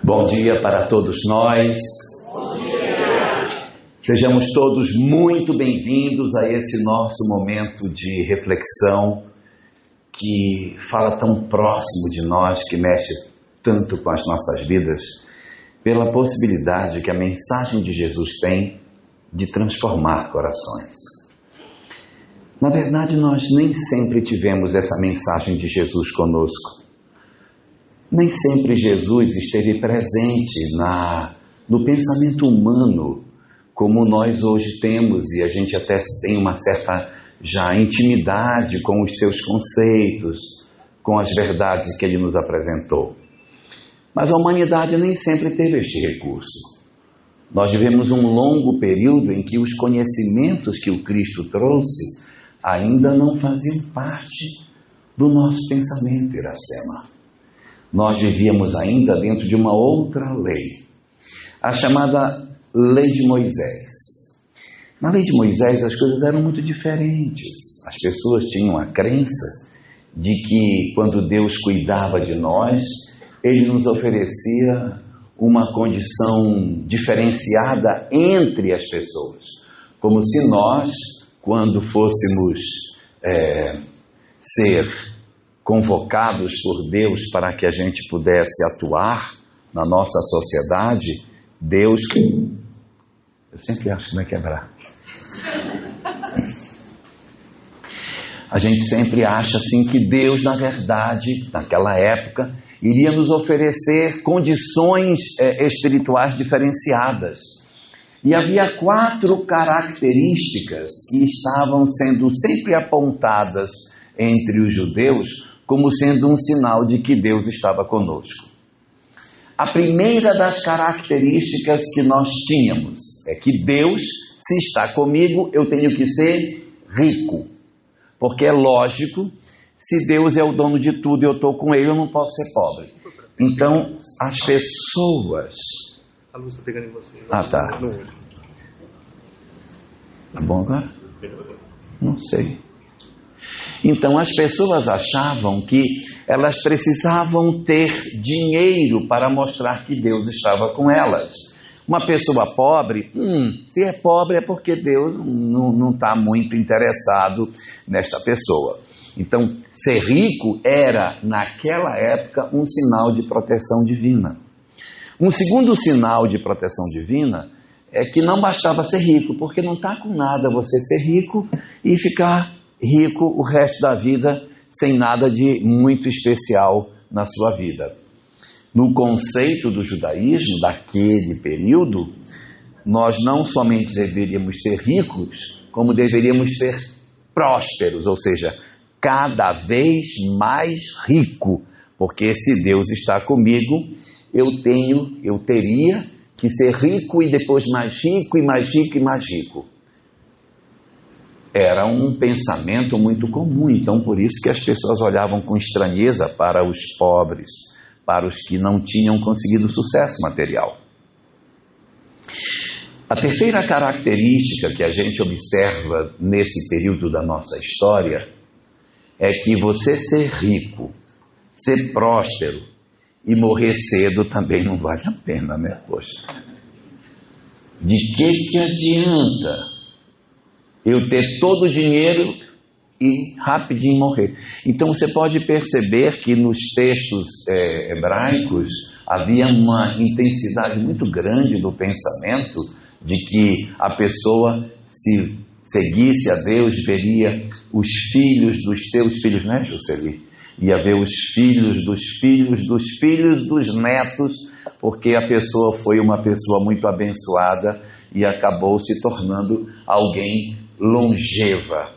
Bom dia para todos nós. Bom dia. Sejamos todos muito bem-vindos a esse nosso momento de reflexão que fala tão próximo de nós, que mexe tanto com as nossas vidas, pela possibilidade que a mensagem de Jesus tem de transformar corações. Na verdade, nós nem sempre tivemos essa mensagem de Jesus conosco. Nem sempre Jesus esteve presente no pensamento humano, como nós hoje temos, e a gente até tem uma certa já intimidade com os seus conceitos, com as verdades que ele nos apresentou. Mas a humanidade nem sempre teve este recurso. Nós vivemos um longo período em que os conhecimentos que o Cristo trouxe ainda não faziam parte do nosso pensamento, Iracema. Nós vivíamos ainda dentro de uma outra lei, a chamada Lei de Moisés. Na Lei de Moisés as coisas eram muito diferentes. As pessoas tinham a crença de que quando Deus cuidava de nós, Ele nos oferecia uma condição diferenciada entre as pessoas. Como se nós, quando fôssemos ser convocados por Deus para que a gente pudesse atuar na nossa sociedade, Deus... Eu sempre acho que vai quebrar. A gente sempre acha assim que Deus, na verdade, naquela época, iria nos oferecer condições espirituais diferenciadas. E havia 4 características que estavam sendo sempre apontadas entre os judeus como sendo um sinal de que Deus estava conosco. A primeira das características que nós tínhamos é que Deus, se está comigo, eu tenho que ser rico. Porque é lógico, se Deus é o dono de tudo e eu estou com Ele, eu não posso ser pobre. Então, as pessoas... A luz está pegando em você. Ah, tá. Tá bom agora? Não sei. Então, as pessoas achavam que elas precisavam ter dinheiro para mostrar que Deus estava com elas. Uma pessoa pobre, se é pobre é porque Deus não está muito interessado nesta pessoa. Então, ser rico era, naquela época, um sinal de proteção divina. Um segundo sinal de proteção divina é que não bastava ser rico, porque não está com nada você ser rico e ficar rico o resto da vida sem nada de muito especial na sua vida. No conceito do judaísmo daquele período, nós não somente deveríamos ser ricos, como deveríamos ser prósperos, ou seja, cada vez mais rico, porque se Deus está comigo, eu teria que ser rico e depois mais rico e mais rico e mais rico. Era um pensamento muito comum, então por isso que as pessoas olhavam com estranheza para os pobres, para os que não tinham conseguido sucesso material. A terceira característica que a gente observa nesse período da nossa história é que você ser rico, ser próspero e morrer cedo também não vale a pena, né? Poxa, de que adianta eu ter todo o dinheiro e rapidinho morrer? Então você pode perceber que nos textos hebraicos havia uma intensidade muito grande do pensamento de que a pessoa, se seguisse a Deus, veria os filhos dos seus filhos, né, Jocely? Ia ver os filhos dos filhos dos filhos dos netos, porque a pessoa foi uma pessoa muito abençoada e acabou se tornando alguém longeva.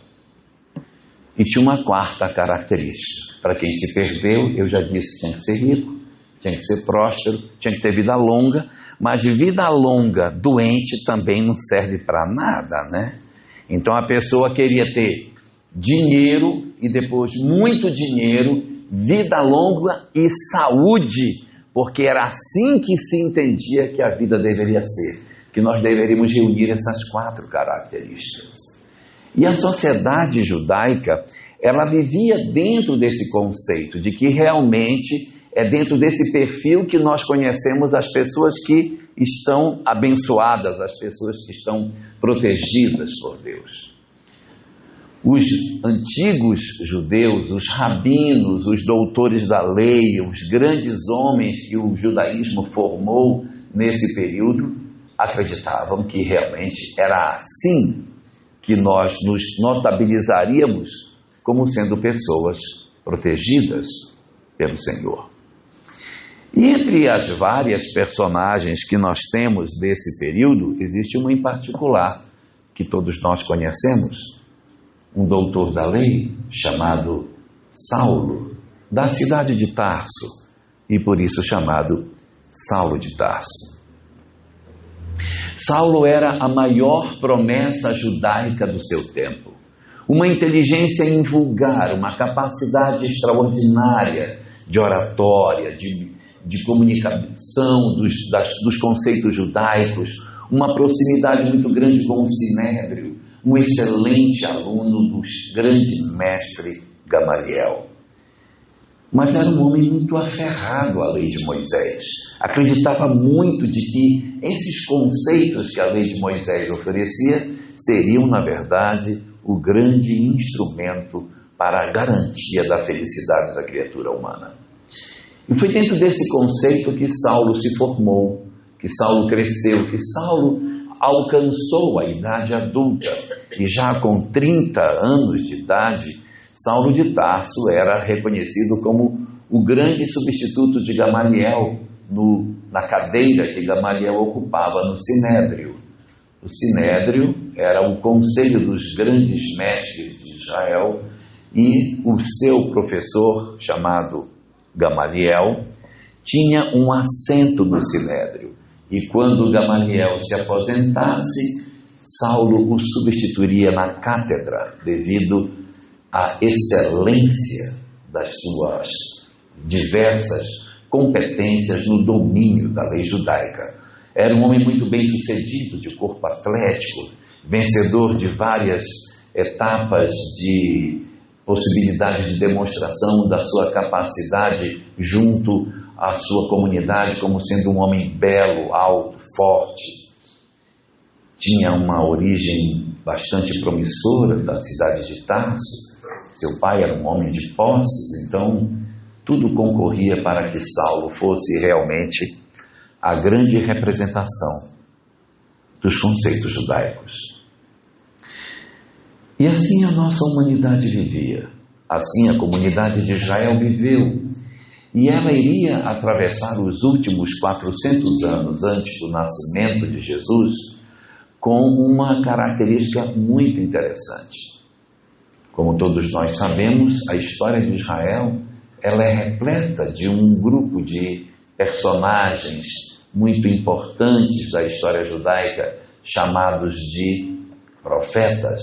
E tinha uma quarta característica. Para quem se perdeu, eu já disse, tinha que ser rico, tinha que ser próspero, tinha que ter vida longa, mas vida longa, doente, também não serve para nada, né? Então a pessoa queria ter dinheiro e depois muito dinheiro, vida longa e saúde, porque era assim que se entendia que a vida deveria ser, que nós deveríamos reunir essas 4 características. E a sociedade judaica, ela vivia dentro desse conceito de que realmente É dentro desse perfil que nós conhecemos as pessoas que estão abençoadas, as pessoas que estão protegidas por Deus. Os antigos judeus, os rabinos, os doutores da lei, os grandes homens que o judaísmo formou nesse período, acreditavam que realmente era assim que nós nos notabilizaríamos como sendo pessoas protegidas pelo Senhor. E entre as várias personagens que nós temos desse período, existe uma em particular que todos nós conhecemos, um doutor da lei chamado Saulo, da cidade de Tarso, e por isso chamado Saulo de Tarso. Saulo era a maior promessa judaica do seu tempo, uma inteligência invulgar, uma capacidade extraordinária de oratória, de comunicação dos conceitos judaicos, uma proximidade muito grande com o Sinédrio, um excelente aluno do grande mestre Gamaliel. Mas era um homem muito aferrado à lei de Moisés. Acreditava muito de que esses conceitos que a lei de Moisés oferecia seriam, na verdade, o grande instrumento para a garantia da felicidade da criatura humana. E foi dentro desse conceito que Saulo se formou, que Saulo cresceu, que Saulo alcançou a idade adulta. E já com 30 anos de idade, Saulo de Tarso era reconhecido como o grande substituto de Gamaliel na cadeira que Gamaliel ocupava no Sinédrio. O Sinédrio era o conselho dos grandes mestres de Israel e o seu professor, chamado Gamaliel, tinha um assento no Sinédrio. E quando Gamaliel se aposentasse, Saulo o substituiria na cátedra devido à excelência das suas diversas competências no domínio da lei judaica. Era um homem muito bem sucedido, de corpo atlético, vencedor de várias etapas de possibilidades de demonstração da sua capacidade junto à sua comunidade, como sendo um homem belo, alto, forte. Tinha uma origem bastante promissora da cidade de Tarso. Seu pai era um homem de posses, então tudo concorria para que Saulo fosse realmente a grande representação dos conceitos judaicos. E assim a nossa humanidade vivia, assim a comunidade de Israel viveu, e ela iria atravessar os últimos 400 anos antes do nascimento de Jesus com uma característica muito interessante. Como todos nós sabemos, a história de Israel ela é repleta de um grupo de personagens muito importantes da história judaica, chamados de profetas.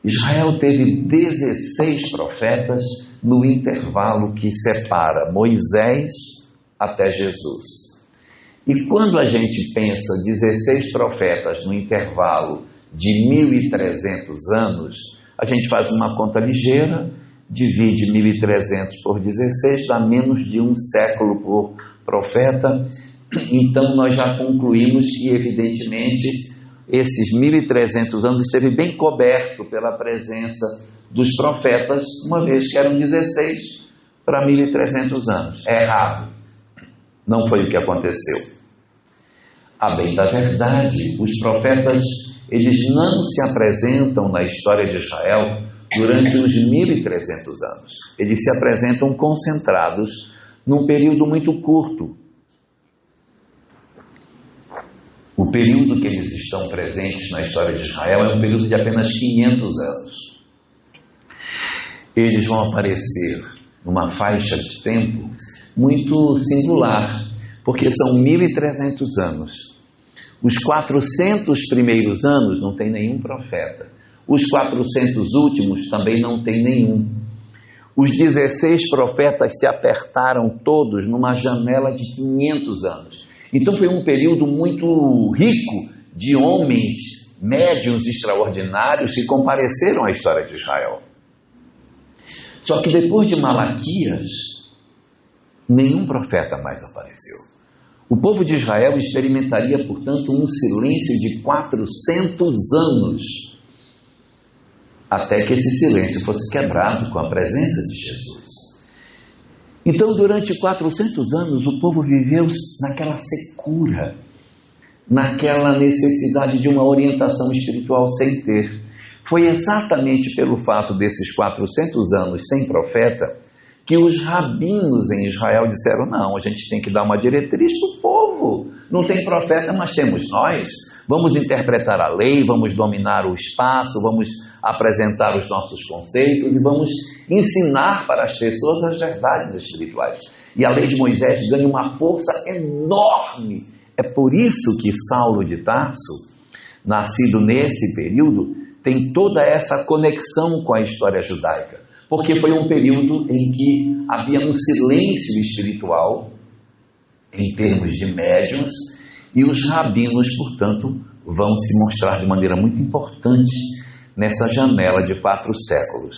Israel teve 16 profetas no intervalo que separa Moisés até Jesus. E quando a gente pensa 16 profetas no intervalo de 1.300 anos, a gente faz uma conta ligeira, divide 1.300 por 16, dá menos de um século por profeta. Então nós já concluímos que, evidentemente, esses 1.300 anos esteve bem coberto pela presença dos profetas, uma vez que eram 16 para 1.300 anos. É errado. Não foi o que aconteceu. A bem da verdade, os profetas, eles não se apresentam na história de Israel durante os 1.300 anos. Eles se apresentam concentrados num período muito curto. O período que eles estão presentes na história de Israel é um período de apenas 500 anos. Eles vão aparecer numa faixa de tempo muito singular, porque são 1.300 anos. Os 400 primeiros anos não tem nenhum profeta. Os 400 últimos também não tem nenhum. Os 16 profetas se apertaram todos numa janela de 500 anos. Então foi um período muito rico de homens médiuns extraordinários que compareceram à história de Israel. Só que depois de Malaquias, nenhum profeta mais apareceu. O povo de Israel experimentaria, portanto, um silêncio de 400 anos, até que esse silêncio fosse quebrado com a presença de Jesus. Então, durante 400 anos, o povo viveu naquela secura, naquela necessidade de uma orientação espiritual sem ter. Foi exatamente pelo fato desses 400 anos sem profeta que os rabinos em Israel disseram: não, a gente tem que dar uma diretriz para o povo. Não tem profeta, mas temos nós. Vamos interpretar a lei, vamos dominar o espaço, vamos apresentar os nossos conceitos e vamos ensinar para as pessoas as verdades espirituais. E a lei de Moisés ganha uma força enorme. É por isso que Saulo de Tarso, nascido nesse período, tem toda essa conexão com a história judaica. Porque foi um período em que havia um silêncio espiritual, em termos de médiuns, e os rabinos, portanto, vão se mostrar de maneira muito importante nessa janela de 4 séculos.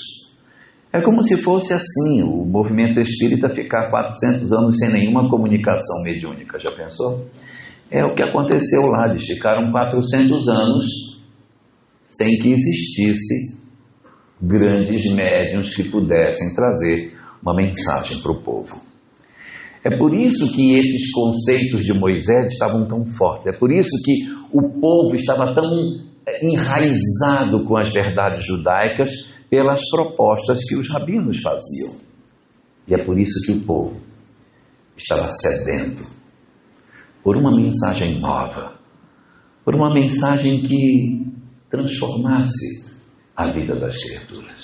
É como se fosse assim, o movimento espírita ficar 400 anos sem nenhuma comunicação mediúnica, já pensou? É o que aconteceu lá, eles ficaram 400 anos sem que existisse grandes médiuns que pudessem trazer uma mensagem para o povo. É por isso que esses conceitos de Moisés estavam tão fortes, é por isso que o povo estava tão enraizado com as verdades judaicas pelas propostas que os rabinos faziam. E é por isso que o povo estava sedento por uma mensagem nova, por uma mensagem que transformasse a vida das criaturas.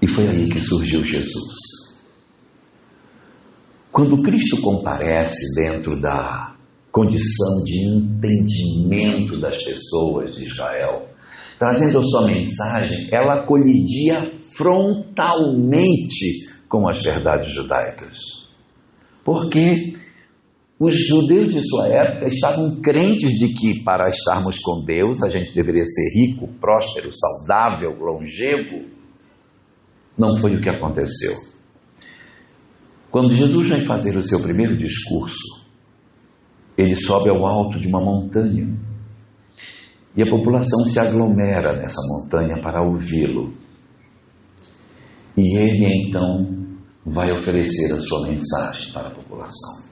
E foi aí que surgiu Jesus. Quando Cristo comparece dentro da condição de entendimento das pessoas de Israel, trazendo a sua mensagem, ela colidia frontalmente com as verdades judaicas. Porque os judeus de sua época estavam crentes de que para estarmos com Deus a gente deveria ser rico, próspero, saudável, longevo. Não foi o que aconteceu. Quando Jesus vai fazer o seu primeiro discurso, ele sobe ao alto de uma montanha e a população se aglomera nessa montanha para ouvi-lo. E ele então vai oferecer a sua mensagem para a população.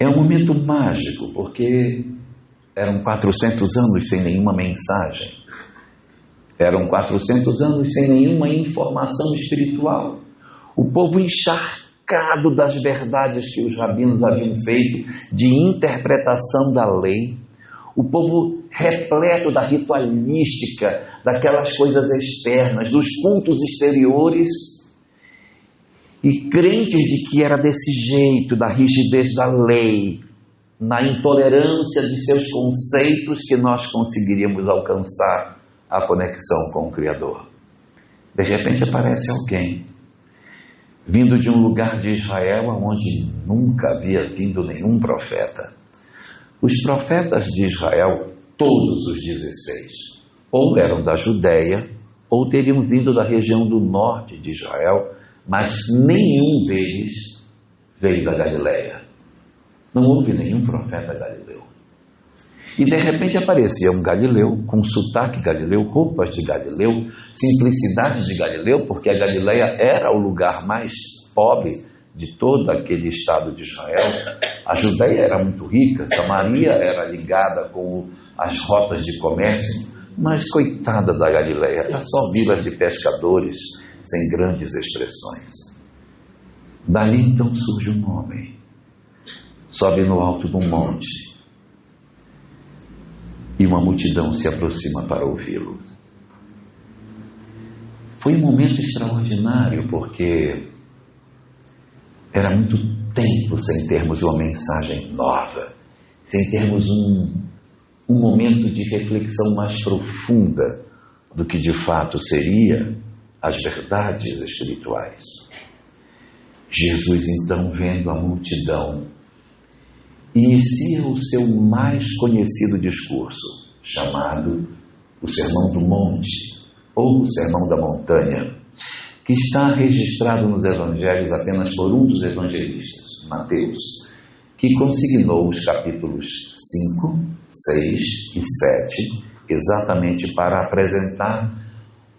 É um momento mágico, porque eram 400 anos sem nenhuma mensagem. Eram 400 anos sem nenhuma informação espiritual. O povo encharcado das verdades que os rabinos haviam feito, de interpretação da lei. O povo repleto da ritualística, daquelas coisas externas, dos cultos exteriores. E crentes de que era desse jeito, da rigidez da lei, na intolerância de seus conceitos, que nós conseguiríamos alcançar a conexão com o Criador. De repente aparece alguém, vindo de um lugar de Israel onde nunca havia vindo nenhum profeta. Os profetas de Israel, todos os 16, ou eram da Judéia, ou teriam vindo da região do norte de Israel, mas nenhum deles veio da Galileia. Não houve nenhum profeta galileu. E de repente aparecia um galileu, com sotaque galileu, roupas de galileu, simplicidade de galileu, porque a Galileia era o lugar mais pobre de todo aquele estado de Israel. A Judeia era muito rica, Samaria era ligada com as rotas de comércio, mas coitada da Galileia, era só vilas de pescadores, sem grandes expressões. Dali então surge um homem, sobe no alto de um monte, e uma multidão se aproxima para ouvi-lo. Foi um momento extraordinário, porque era muito tempo sem termos uma mensagem nova, sem termos um momento de reflexão mais profunda do que de fato seria as verdades espirituais. Jesus, então, vendo a multidão, inicia o seu mais conhecido discurso, chamado o Sermão do Monte, ou o Sermão da Montanha. que está registrado nos evangelhos apenas por um dos evangelistas, Mateus, que consignou os capítulos 5, 6 e 7, exatamente para apresentar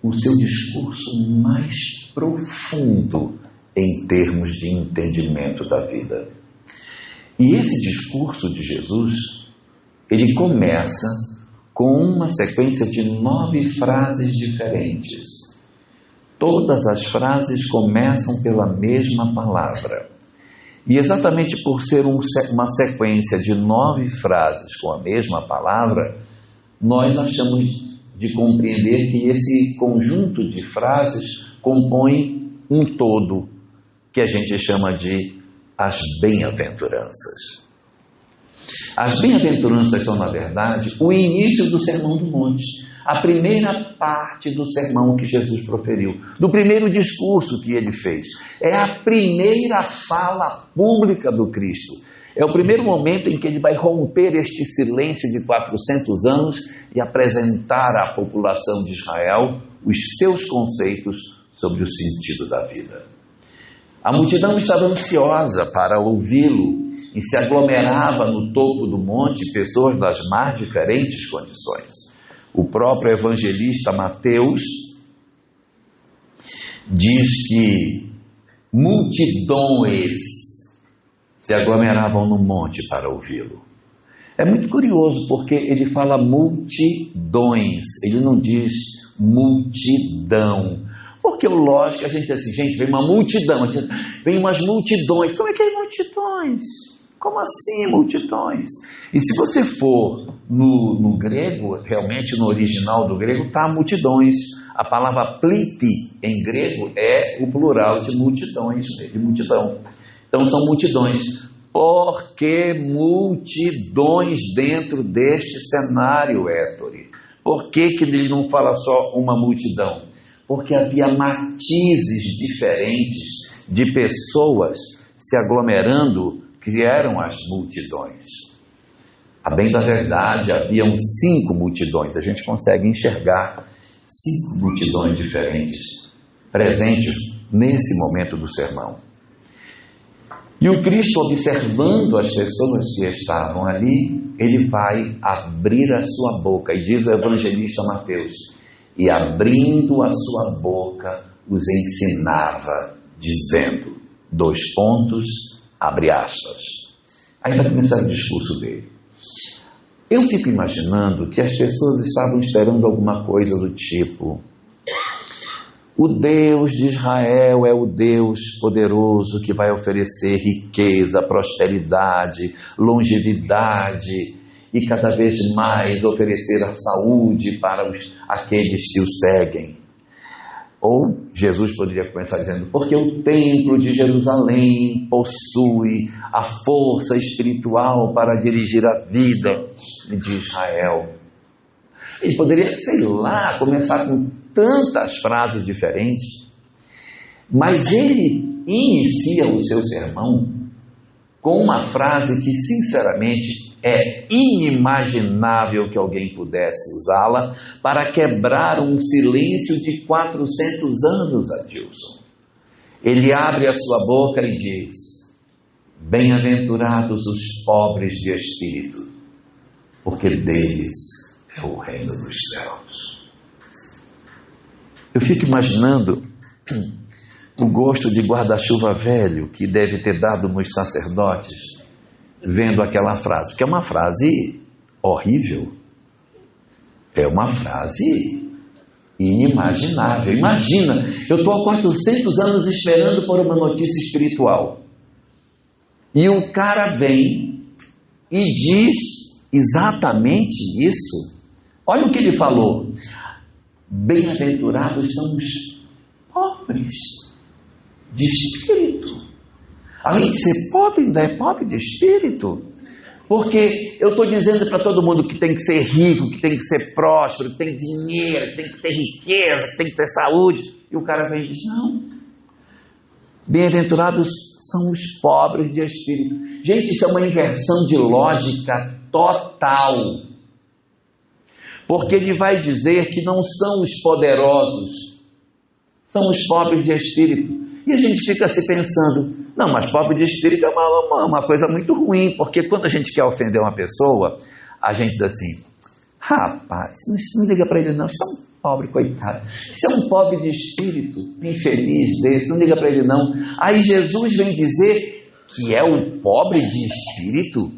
o seu discurso mais profundo em termos de entendimento da vida. E esse discurso de Jesus, ele começa com uma sequência de 9 frases diferentes. Todas as frases começam pela mesma palavra. E exatamente por ser uma sequência de 9 frases com a mesma palavra, nós achamos de compreender que esse conjunto de frases compõe um todo, que a gente chama de as bem-aventuranças. As bem-aventuranças são, na verdade, o início do Sermão do Monte, a primeira parte do sermão que Jesus proferiu, do primeiro discurso que ele fez. É a primeira fala pública do Cristo. É o primeiro momento em que ele vai romper este silêncio de 400 anos e apresentar à população de Israel os seus conceitos sobre o sentido da vida. A multidão estava ansiosa para ouvi-lo e se aglomerava no topo do monte pessoas das mais diferentes condições. O próprio evangelista Mateus diz que multidões se aglomeravam no monte para ouvi-lo. É muito curioso porque ele fala multidões, ele não diz multidão. Porque o lógico, a gente diz assim, gente, vem uma multidão, vem umas multidões. Como é que é multidões? Como assim multidões? E se você for no grego, realmente no original do grego, está multidões. A palavra pliti em grego é o plural de multidões, de multidão. Então são multidões. Por que multidões dentro deste cenário, Héctor? Por que ele não fala só uma multidão? Porque havia matizes diferentes de pessoas se aglomerando, que eram as multidões. A bem da verdade, haviam 5 multidões. A gente consegue enxergar 5 multidões diferentes presentes nesse momento do sermão. E o Cristo, observando as pessoas que estavam ali, ele vai abrir a sua boca. E diz o evangelista Mateus, e abrindo a sua boca, os ensinava, dizendo, abre aspas. Aí vai começar o discurso dele. Eu fico imaginando que as pessoas estavam esperando alguma coisa do tipo: o Deus de Israel é o Deus poderoso que vai oferecer riqueza, prosperidade, longevidade e cada vez mais oferecer a saúde para aqueles que o seguem. Ou Jesus poderia começar dizendo, porque o templo de Jerusalém possui a força espiritual para dirigir a vida de Israel. Ele poderia, sei lá, começar com tantas frases diferentes, mas ele inicia o seu sermão com uma frase que, sinceramente, é inimaginável que alguém pudesse usá-la para quebrar um silêncio de 400 anos, Adilson. Ele abre a sua boca e diz, bem-aventurados os pobres de espírito, porque deles é o reino dos céus. Eu fico imaginando o gosto de guarda-chuva velho que deve ter dado nos sacerdotes vendo aquela frase, porque é uma frase horrível, é uma frase inimaginável. Imagina, eu estou há 400 anos esperando por uma notícia espiritual e o cara vem e diz exatamente isso. Olha o que ele falou, bem-aventurados são os pobres de espírito. Além de ser pobre, ainda é pobre de espírito. Porque eu estou dizendo para todo mundo que tem que ser rico, que tem que ser próspero, que tem dinheiro, que tem que ter riqueza, que tem que ter saúde. E o cara vem e diz, não. Bem-aventurados são os pobres de espírito. Gente, isso é uma inversão de lógica total. Porque ele vai dizer que não são os poderosos são os pobres de espírito. E a gente fica se pensando, não, mas pobre de espírito é uma coisa muito ruim, porque quando a gente quer ofender uma pessoa, a gente diz assim, rapaz, isso não liga para ele não, isso é um pobre coitado, isso é um pobre de espírito, infeliz desse, não liga para ele não. Aí Jesus vem dizer que é o pobre de espírito,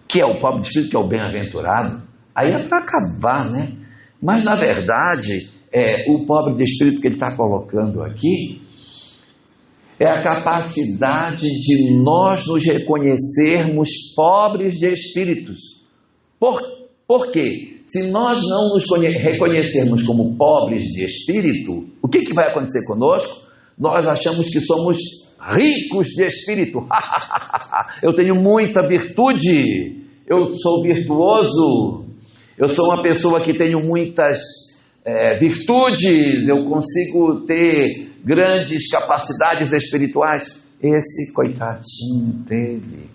que é o pobre de espírito, que é o bem-aventurado. Aí é para acabar, né? Mas na verdade, o pobre de espírito que ele está colocando aqui é a capacidade de nós nos reconhecermos pobres de espíritos. Por quê? Se nós não nos reconhecermos como pobres de espírito, o que vai acontecer conosco? Nós achamos que somos ricos de espírito. Eu tenho muita virtude, eu sou virtuoso, eu sou uma pessoa que tenho muitas virtudes, eu consigo ter grandes capacidades espirituais. Esse coitadinho dele.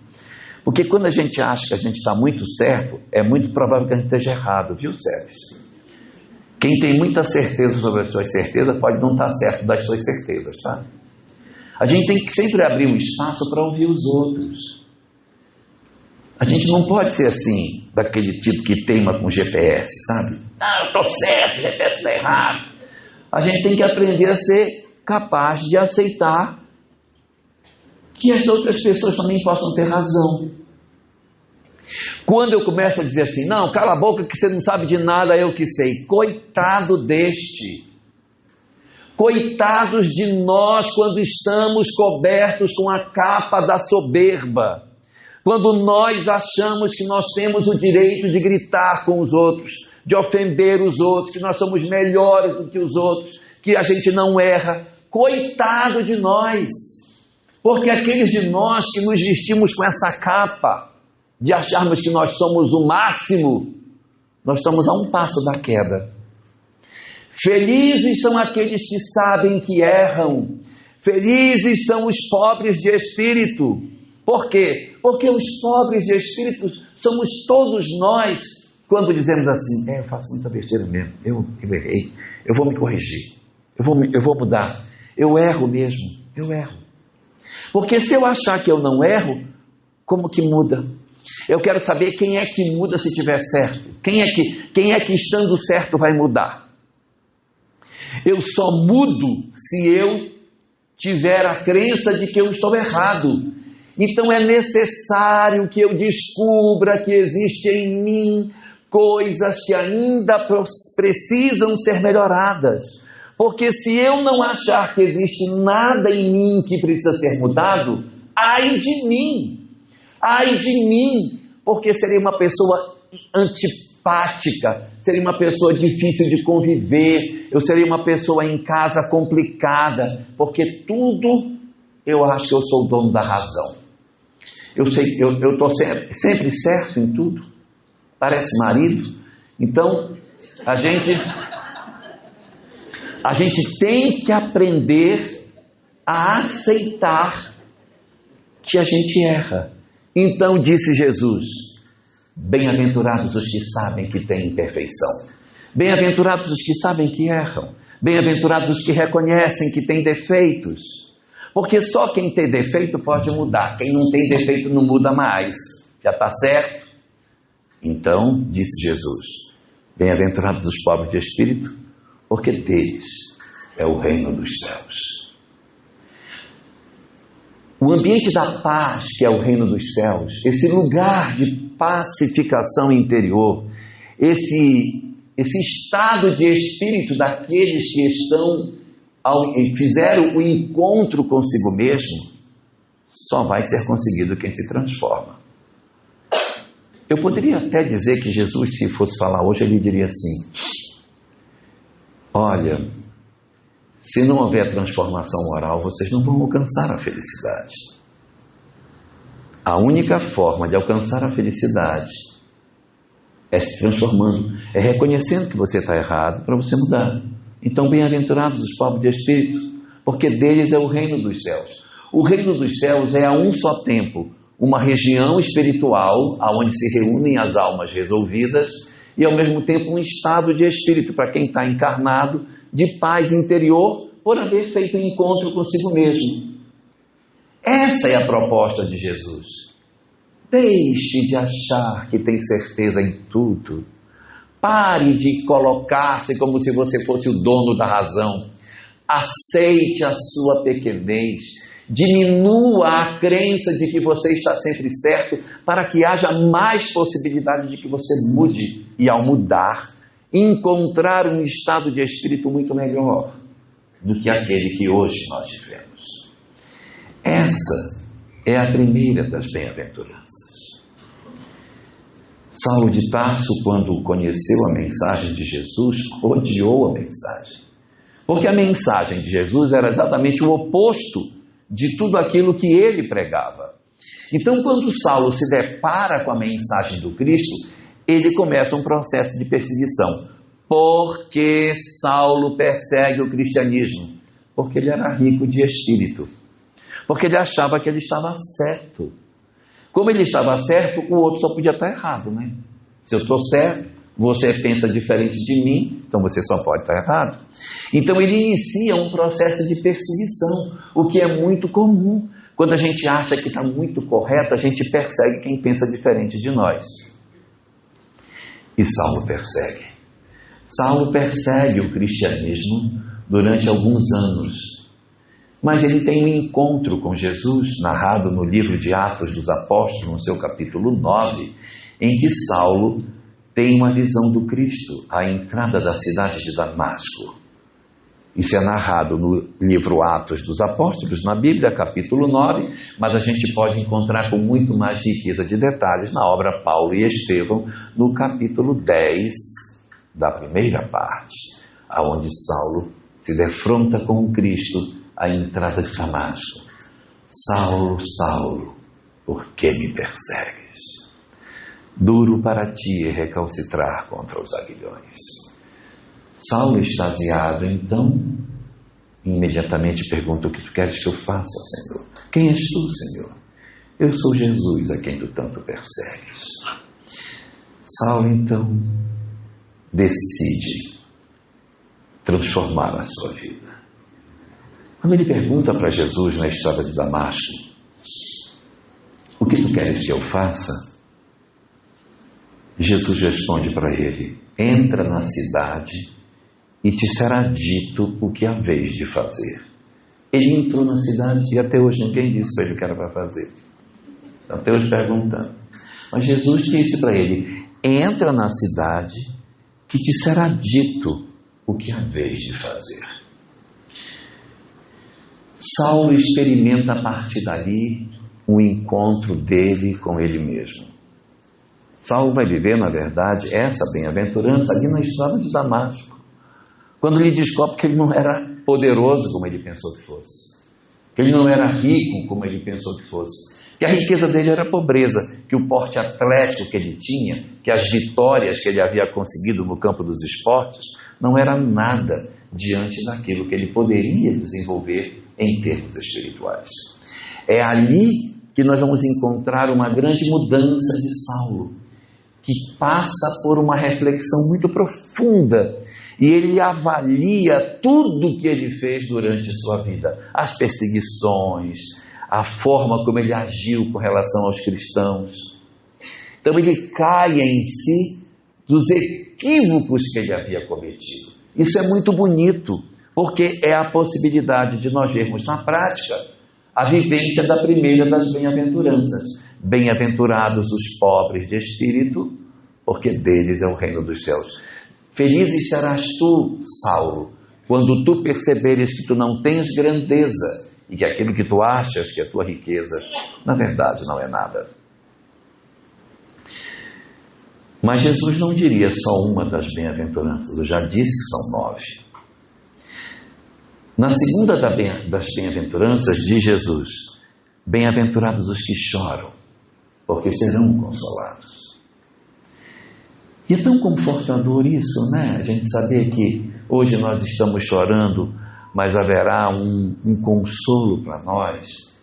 Porque quando a gente acha que a gente está muito certo, é muito provável que a gente esteja errado, viu, Sérgio? Quem tem muita certeza sobre as suas certezas pode não estar certo das suas certezas, tá? A gente tem que sempre abrir um espaço para ouvir os outros. A gente não pode ser assim, daquele tipo que teima com GPS, sabe? Ah, eu estou certo, o GPS está errado. A gente tem que aprender a ser capaz de aceitar que as outras pessoas também possam ter razão. Quando eu começo a dizer assim, não, cala a boca que você não sabe de nada, eu que sei. Coitado deste. Coitados de nós quando estamos cobertos com a capa da soberba. Quando nós achamos que nós temos o direito de gritar com os outros, de ofender os outros, que nós somos melhores do que os outros, que a gente não erra. Coitado de nós. Porque aqueles de nós que nos vestimos com essa capa, de acharmos que nós somos o máximo, nós estamos a um passo da queda. Felizes são aqueles que sabem que erram. Felizes são os pobres de espírito. Por quê? Porque os pobres de espírito somos todos nós, quando dizemos assim, eu faço muita besteira mesmo, eu errei, eu vou me corrigir, eu vou mudar, eu erro mesmo, eu erro. Porque se eu achar que eu não erro, como que muda? Eu quero saber quem é que muda se tiver certo. Quem é que estando certo vai mudar? Eu só mudo se eu tiver a crença de que eu estou errado. Então é necessário que eu descubra que existe em mim coisas que ainda precisam ser melhoradas. Porque se eu não achar que existe nada em mim que precisa ser mudado, ai de mim, porque seria uma pessoa antipática, seria uma pessoa difícil de conviver, eu seria uma pessoa em casa complicada, porque tudo eu acho que eu sou o dono da razão. Eu estou sempre certo em tudo, parece marido. Então a gente tem que aprender a aceitar que a gente erra. Então disse Jesus, bem-aventurados os que sabem que têm imperfeição, bem-aventurados os que sabem que erram, bem-aventurados os que reconhecem que têm defeitos, porque só quem tem defeito pode mudar, quem não tem defeito não muda mais, já está certo? Então disse Jesus, bem-aventurados os pobres de espírito, porque deles é o reino dos céus. O ambiente da paz, que é o reino dos céus, esse lugar de pacificação interior, esse estado de espírito daqueles que fizeram o encontro consigo mesmo, só vai ser conseguido quem se transforma. Eu poderia até dizer que Jesus, se fosse falar hoje, ele diria assim, olha, se não houver transformação moral, vocês não vão alcançar a felicidade. A única forma de alcançar a felicidade é se transformando, é reconhecendo que você está errado para você mudar. Então, bem-aventurados os pobres de espírito, porque deles é o reino dos céus. O reino dos céus é a um só tempo uma região espiritual onde se reúnem as almas resolvidas e ao mesmo tempo um estado de espírito para quem está encarnado de paz interior por haver feito um encontro consigo mesmo. Essa é a proposta de Jesus. Deixe de achar que tem certeza em tudo. Pare de colocar-se como se você fosse o dono da razão. Aceite a sua pequenez. Diminua a crença de que você está sempre certo para que haja mais possibilidade de que você mude. E ao mudar, encontrar um estado de espírito muito melhor do que aquele que hoje nós vivemos. Essa é a primeira das bem-aventuranças. Saulo de Tarso, quando conheceu a mensagem de Jesus, odiou a mensagem. Porque a mensagem de Jesus era exatamente o oposto de tudo aquilo que ele pregava. Então, quando Saulo se depara com a mensagem do Cristo, ele começa um processo de perseguição. Por que Saulo persegue o cristianismo? Porque ele era rico de espírito. Porque ele achava que ele estava certo. Como ele estava certo, o outro só podia estar errado, né? Se eu estou certo, você pensa diferente de mim, então você só pode estar errado. Então ele inicia um processo de perseguição, o que é muito comum. Quando a gente acha que está muito correto, a gente persegue quem pensa diferente de nós. E Saulo persegue. Saulo persegue o cristianismo durante alguns anos. Mas ele tem um encontro com Jesus, narrado no livro de Atos dos Apóstolos, no seu capítulo 9, em que Saulo tem uma visão do Cristo, à entrada da cidade de Damasco. Isso é narrado no livro Atos dos Apóstolos, na Bíblia, capítulo 9, mas a gente pode encontrar com muito mais riqueza de detalhes na obra Paulo e Estevão, no capítulo 10 da primeira parte, aonde Saulo se defronta com o Cristo à entrada de Damasco. Saulo, Saulo, por que me persegues? Duro para ti é recalcitrar contra os aguilhões. Saulo, extasiado, então, imediatamente pergunta: o que tu queres que eu faça, Senhor? Quem és tu, Senhor? Eu sou Jesus, a quem tu tanto persegues. Saulo, então, decide transformar a sua vida. Quando ele pergunta para Jesus na estrada de Damasco: o que tu queres que eu faça? Jesus responde para ele: entra na cidade e te será dito o que haveis de fazer. Ele entrou na cidade e até hoje ninguém disse para ele o que era para fazer. Até hoje perguntando. Mas Jesus disse para ele: entra na cidade que te será dito o que haveis de fazer. Saulo experimenta a partir dali um encontro dele com ele mesmo. Saulo vai viver, na verdade, essa bem-aventurança ali na estrada de Damasco, quando ele descobre que ele não era poderoso como ele pensou que fosse, que ele não era rico como ele pensou que fosse, que a riqueza dele era pobreza, que o porte atlético que ele tinha, que as vitórias que ele havia conseguido no campo dos esportes, não era nada diante daquilo que ele poderia desenvolver em termos espirituais. É ali que nós vamos encontrar uma grande mudança de Saulo, que passa por uma reflexão muito profunda, e ele avalia tudo que ele fez durante sua vida, as perseguições, a forma como ele agiu com relação aos cristãos. Então ele cai em si dos equívocos que ele havia cometido. Isso é muito bonito, porque é a possibilidade de nós vermos na prática a vivência da primeira das bem-aventuranças. Bem-aventurados os pobres de espírito, porque deles é o reino dos céus. Felizes serás tu, Saulo, quando tu perceberes que tu não tens grandeza e que aquilo que tu achas que é tua riqueza, na verdade não é nada. Mas Jesus não diria só uma das bem-aventuranças, eu já disse que são 9. Na segunda das bem-aventuranças diz Jesus: bem-aventurados os que choram, porque serão consolados. E é tão confortador isso, né? A gente saber que hoje nós estamos chorando, mas haverá um consolo para nós,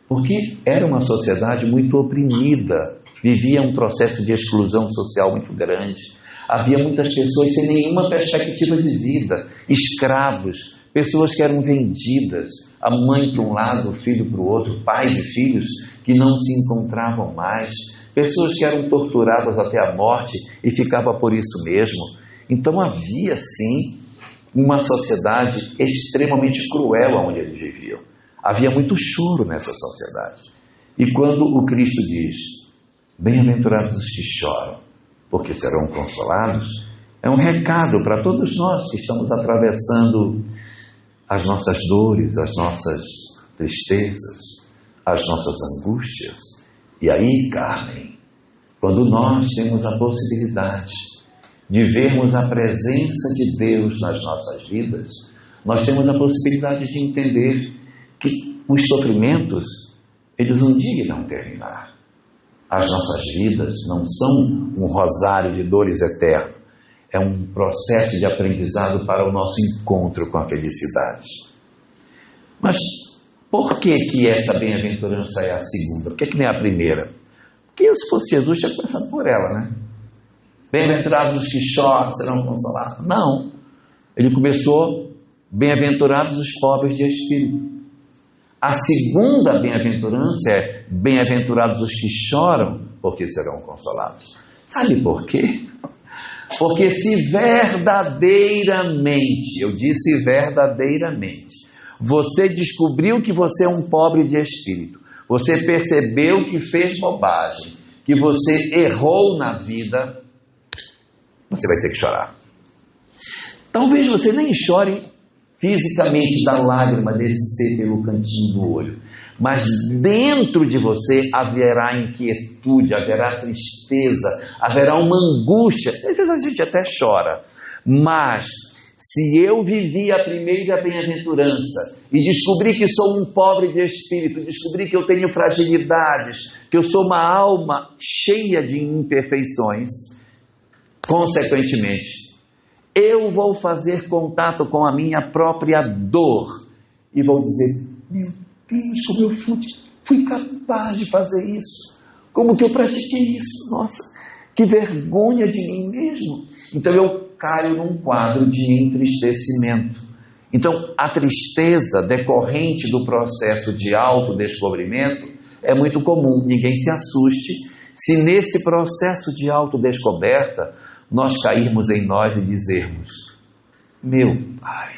porque era uma sociedade muito oprimida, vivia um processo de exclusão social muito grande. Havia muitas pessoas sem nenhuma perspectiva de vida, escravos, pessoas que eram vendidas, a mãe para um lado, o filho para o outro, pais e filhos que não se encontravam mais, pessoas que eram torturadas até a morte e ficava por isso mesmo. Então havia sim uma sociedade extremamente cruel onde eles viviam. Havia muito choro nessa sociedade. E quando o Cristo diz, bem-aventurados os que choram, porque serão consolados, é um recado para todos nós que estamos atravessando as nossas dores, as nossas tristezas, as nossas angústias. E aí, Carmen, quando nós temos a possibilidade de vermos a presença de Deus nas nossas vidas, nós temos a possibilidade de entender que os sofrimentos, eles um dia irão terminar. As nossas vidas não são um rosário de dores eterno, é um processo de aprendizado para o nosso encontro com a felicidade. Mas por que essa bem-aventurança é a segunda? Por que não é a primeira? Porque se fosse Jesus, tinha começado por ela, né? Bem-aventurados os que choram serão consolados. Não. Ele começou, bem-aventurados os pobres de espírito. A segunda bem-aventurança é, bem-aventurados os que choram, porque serão consolados. Sabe por quê? Porque se verdadeiramente, eu disse verdadeiramente, você descobriu que você é um pobre de espírito, você percebeu que fez bobagem, que você errou na vida, você vai ter que chorar. Talvez você nem chore fisicamente da lágrima descer pelo cantinho do olho, mas dentro de você haverá inquietude, haverá tristeza, haverá uma angústia. Às vezes a gente até chora, mas se eu vivi a primeira bem-aventurança e descobri que sou um pobre de espírito, descobri que eu tenho fragilidades, que eu sou uma alma cheia de imperfeições, consequentemente, eu vou fazer contato com a minha própria dor e vou dizer, meu Deus, como eu fui capaz de fazer isso, como que eu pratiquei isso, nossa, que vergonha de mim mesmo. Então eu caio num quadro de entristecimento. Então a tristeza decorrente do processo de autodescobrimento é muito comum, ninguém se assuste se nesse processo de autodescoberta nós cairmos em nós e dizermos, meu Pai,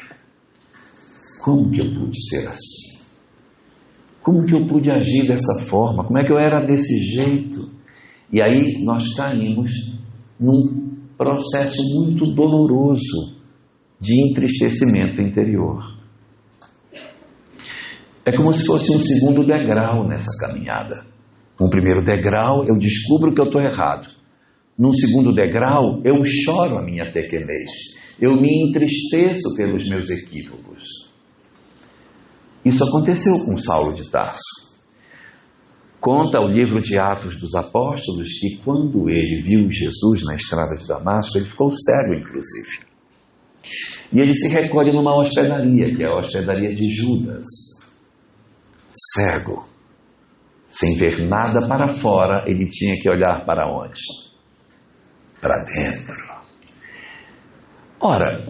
como que eu pude ser assim? Como que eu pude agir dessa forma? Como é que eu era desse jeito? E aí nós caímos num processo muito doloroso de entristecimento interior. É como se fosse um segundo degrau nessa caminhada. No primeiro degrau, eu descubro que eu estou errado. Num segundo degrau, eu choro a minha pequenez. Eu me entristeço pelos meus equívocos. Isso aconteceu com Saulo de Tarso. Conta o livro de Atos dos Apóstolos que quando ele viu Jesus na estrada de Damasco, ele ficou cego, inclusive. E ele se recolhe numa hospedaria, que é a hospedaria de Judas. Cego. Sem ver nada para fora, ele tinha que olhar para onde? Para dentro. Ora,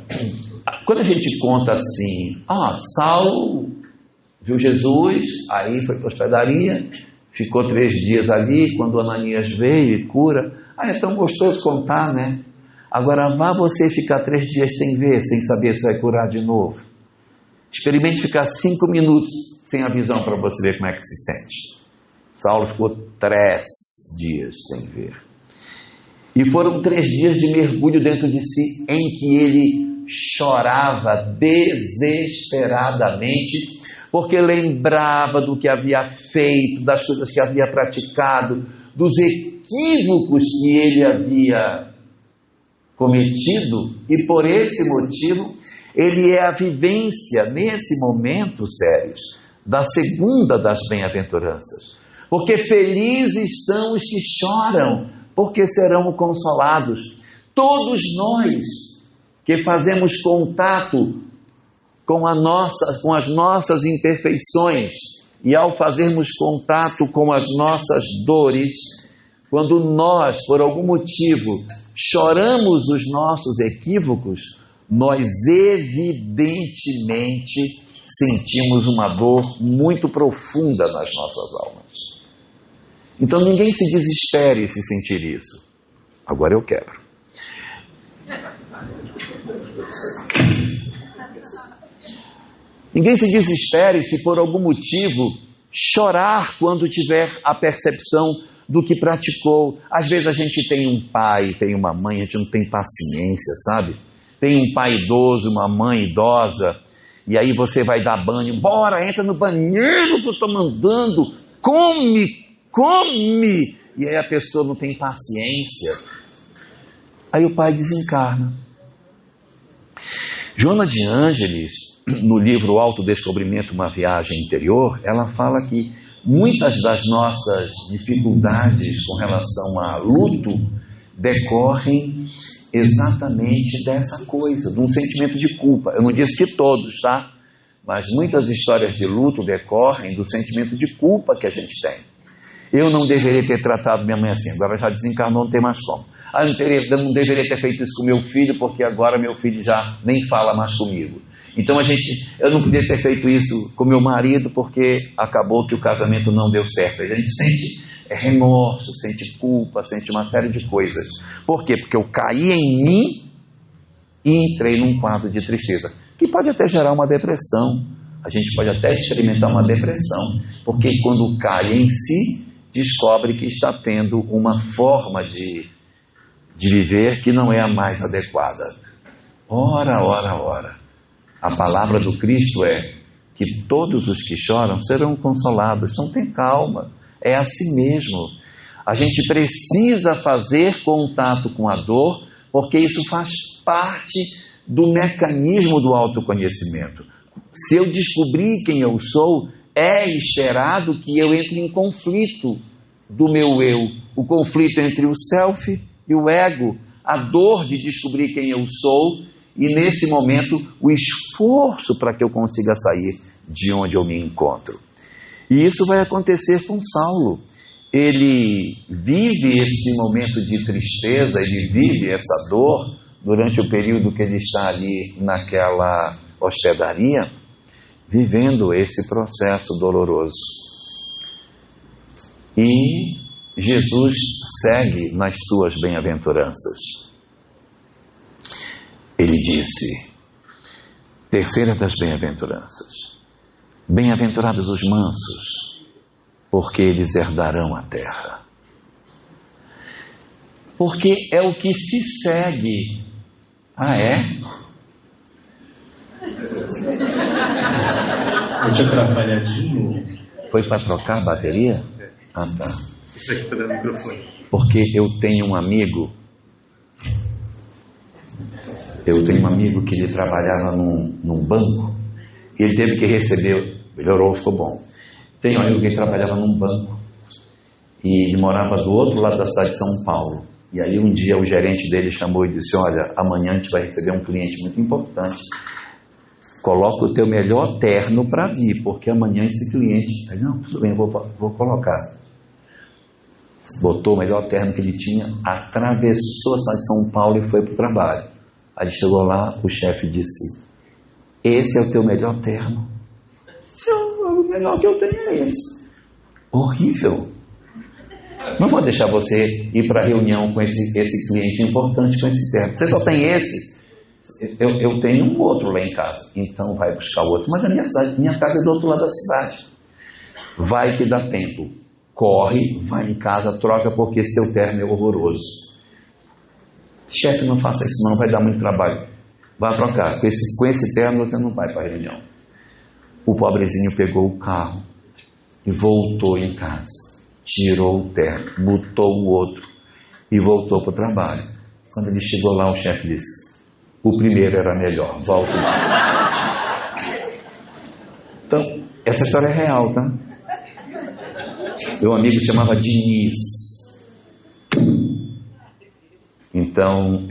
quando a gente conta assim, Saulo viu Jesus, aí foi para a hospedaria, ficou 3 dias ali, quando Ananias veio e cura. É tão gostoso contar, né? Agora vá você ficar 3 dias sem ver, sem saber se vai curar de novo. Experimente ficar 5 minutos sem a visão para você ver como é que se sente. Saulo ficou 3 dias sem ver. E foram 3 dias de mergulho dentro de si, em que ele chorava desesperadamente, porque lembrava do que havia feito, das coisas que havia praticado, dos equívocos que ele havia cometido, e por esse motivo, ele é a vivência, nesse momento, sérios, da segunda das bem-aventuranças. Porque felizes são os que choram, porque serão consolados. Todos nós que fazemos contato com as nossas imperfeições, e ao fazermos contato com as nossas dores, quando nós, por algum motivo, choramos os nossos equívocos, nós evidentemente sentimos uma dor muito profunda nas nossas almas. Então ninguém se desespere se sentir isso. Agora eu quebro. Ninguém se desespere se por algum motivo chorar quando tiver a percepção do que praticou. Às vezes a gente tem um pai, tem uma mãe, a gente não tem paciência, sabe? Tem um pai idoso, uma mãe idosa, e aí você vai dar banho, bora, entra no banheiro que eu estou mandando, come, e aí a pessoa não tem paciência. Aí o pai desencarna. Joana de Ângeles, no livro Autodescobrimento, uma viagem interior, ela fala que muitas das nossas dificuldades com relação a luto decorrem exatamente dessa coisa, de um sentimento de culpa. Eu não disse que todos, tá? Mas muitas histórias de luto decorrem do sentimento de culpa que a gente tem. Eu não deveria ter tratado minha mãe assim, agora já desencarnou, não tem mais como. Eu não deveria ter feito isso com meu filho, porque agora meu filho já nem fala mais comigo. Então eu não podia ter feito isso com meu marido, porque acabou que o casamento não deu certo. A gente sente remorso, sente culpa, sente uma série de coisas. Por quê? Porque eu caí em mim e entrei num quadro de tristeza, que pode até gerar uma depressão. A gente pode até experimentar uma depressão, porque quando cai em si, descobre que está tendo uma forma de viver que não é a mais adequada. Ora. A palavra do Cristo é que todos os que choram serão consolados. Então tem calma, é assim mesmo. A gente precisa fazer contato com a dor, porque isso faz parte do mecanismo do autoconhecimento. Se eu descobrir quem eu sou, é esperado que eu entre em conflito do meu eu, o conflito entre o self e o ego, a dor de descobrir quem eu sou e, nesse momento, o esforço para que eu consiga sair de onde eu me encontro. E isso vai acontecer com Saulo. Ele vive esse momento de tristeza, ele vive essa dor durante o período que ele está ali naquela hospedaria, vivendo esse processo doloroso. E Jesus segue nas suas bem-aventuranças. Ele disse, terceira das bem-aventuranças, bem-aventurados os mansos, porque eles herdarão a terra. Porque é o que se segue. Ah, é? Vou te atrapalhar de novo. Foi para trocar a bateria? Ah, tá. Isso aqui está dando microfone. Porque eu tenho um amigo que ele trabalhava num banco, e ele teve que receber, melhorou, ficou bom. Tem um amigo que trabalhava num banco, e ele morava do outro lado da cidade de São Paulo. E aí um dia o gerente dele chamou e disse, olha, amanhã a gente vai receber um cliente muito importante, coloca o teu melhor terno para vir, porque amanhã esse cliente... Aí, não, tudo bem, vou colocar. Botou o melhor terno que ele tinha, atravessou a cidade de São Paulo e foi para o trabalho. Aí chegou lá, o chefe disse, esse é o teu melhor terno? O melhor que eu tenho é esse. Horrível. Não vou deixar você ir para a reunião com esse cliente importante com esse terno. Você só tem esse? Eu tenho um outro lá em casa. Então vai buscar o outro. Mas a minha casa é do outro lado da cidade. Vai que dá tempo. Corre, vai em casa, troca, porque seu terno é horroroso. Chefe, não faça isso não, vai dar muito trabalho. Vai trocar, com esse terno você não vai para a reunião. O pobrezinho pegou o carro e voltou em casa. Tirou o terno, botou o outro e voltou para o trabalho. Quando ele chegou lá, o chefe disse, o primeiro era melhor, volta lá. Então, essa história é real, tá? Meu amigo se chamava Diniz. Então,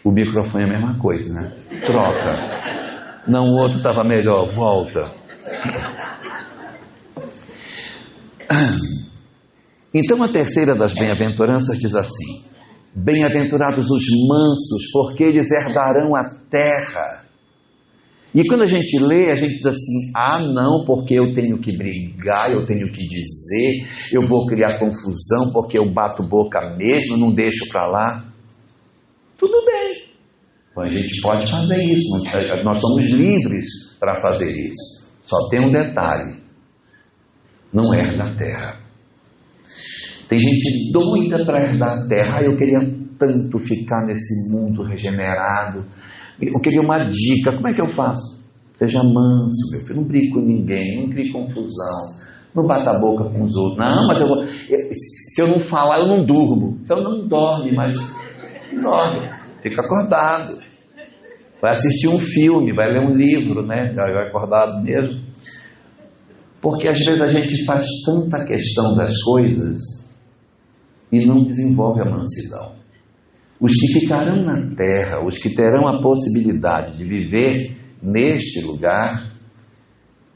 o microfone é a mesma coisa, né? Troca. Não, o outro estava melhor, volta. Então, a terceira das bem-aventuranças diz assim, Bem-aventurados os mansos, porque eles herdarão a terra. E quando a gente lê, a gente diz assim, não, porque eu tenho que brigar, eu tenho que dizer, eu vou criar confusão, porque eu bato boca mesmo, não deixo para lá. Tudo bem. Então a gente pode fazer isso, nós somos livres para fazer isso. Só tem um detalhe, não herda a terra. Tem gente doida para herdar a terra. Eu queria tanto ficar nesse mundo regenerado. Eu queria uma dica. Como é que eu faço? Seja manso, meu filho. Não brigue com ninguém. Não crie confusão. Não bata a boca com os outros. Não, mas se eu não falar, eu não durmo. Então não dorme, mas não dorme. Fica acordado. Vai assistir um filme, vai ler um livro, né? Vai acordado mesmo. Porque às vezes a gente faz tanta questão das coisas e não desenvolve a mansidão. Os que ficarão na terra, os que terão a possibilidade de viver neste lugar,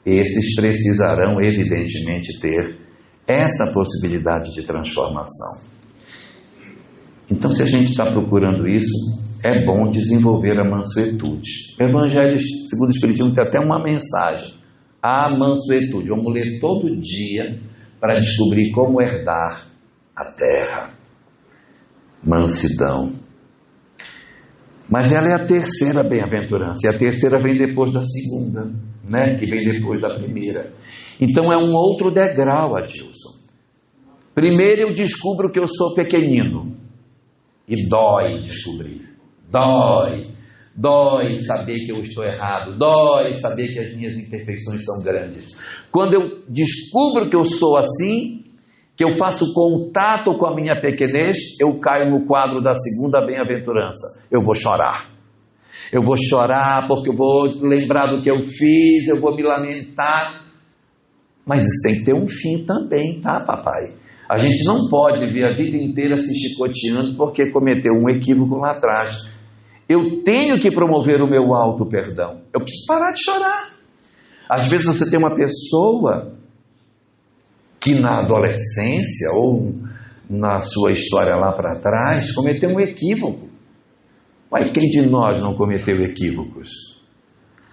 esses precisarão evidentemente ter essa possibilidade de transformação. Então, se a gente está procurando isso, é bom desenvolver a mansuetude. O Evangelho segundo o Espiritismo tem até uma mensagem, a mansuetude. Vamos ler todo dia para descobrir como herdar a terra. Mansidão. Mas ela é a terceira bem-aventurança, e a terceira vem depois da segunda, né? Que vem depois da primeira. Então é um outro degrau, Adilson. Primeiro eu descubro que eu sou pequenino, e dói descobrir, dói saber que eu estou errado, dói saber que as minhas imperfeições são grandes. Quando eu descubro que eu sou assim, que eu faço contato com a minha pequenez, eu caio no quadro da segunda bem-aventurança. Eu vou chorar porque eu vou lembrar do que eu fiz, eu vou me lamentar. Mas isso tem que ter um fim também, tá, papai? A gente não pode viver a vida inteira se chicoteando porque cometeu um equívoco lá atrás. Eu tenho que promover o meu auto-perdão. Eu preciso parar de chorar. Às vezes você tem uma pessoa que na adolescência ou na sua história lá para trás cometeu um equívoco. Mas quem de nós não cometeu equívocos?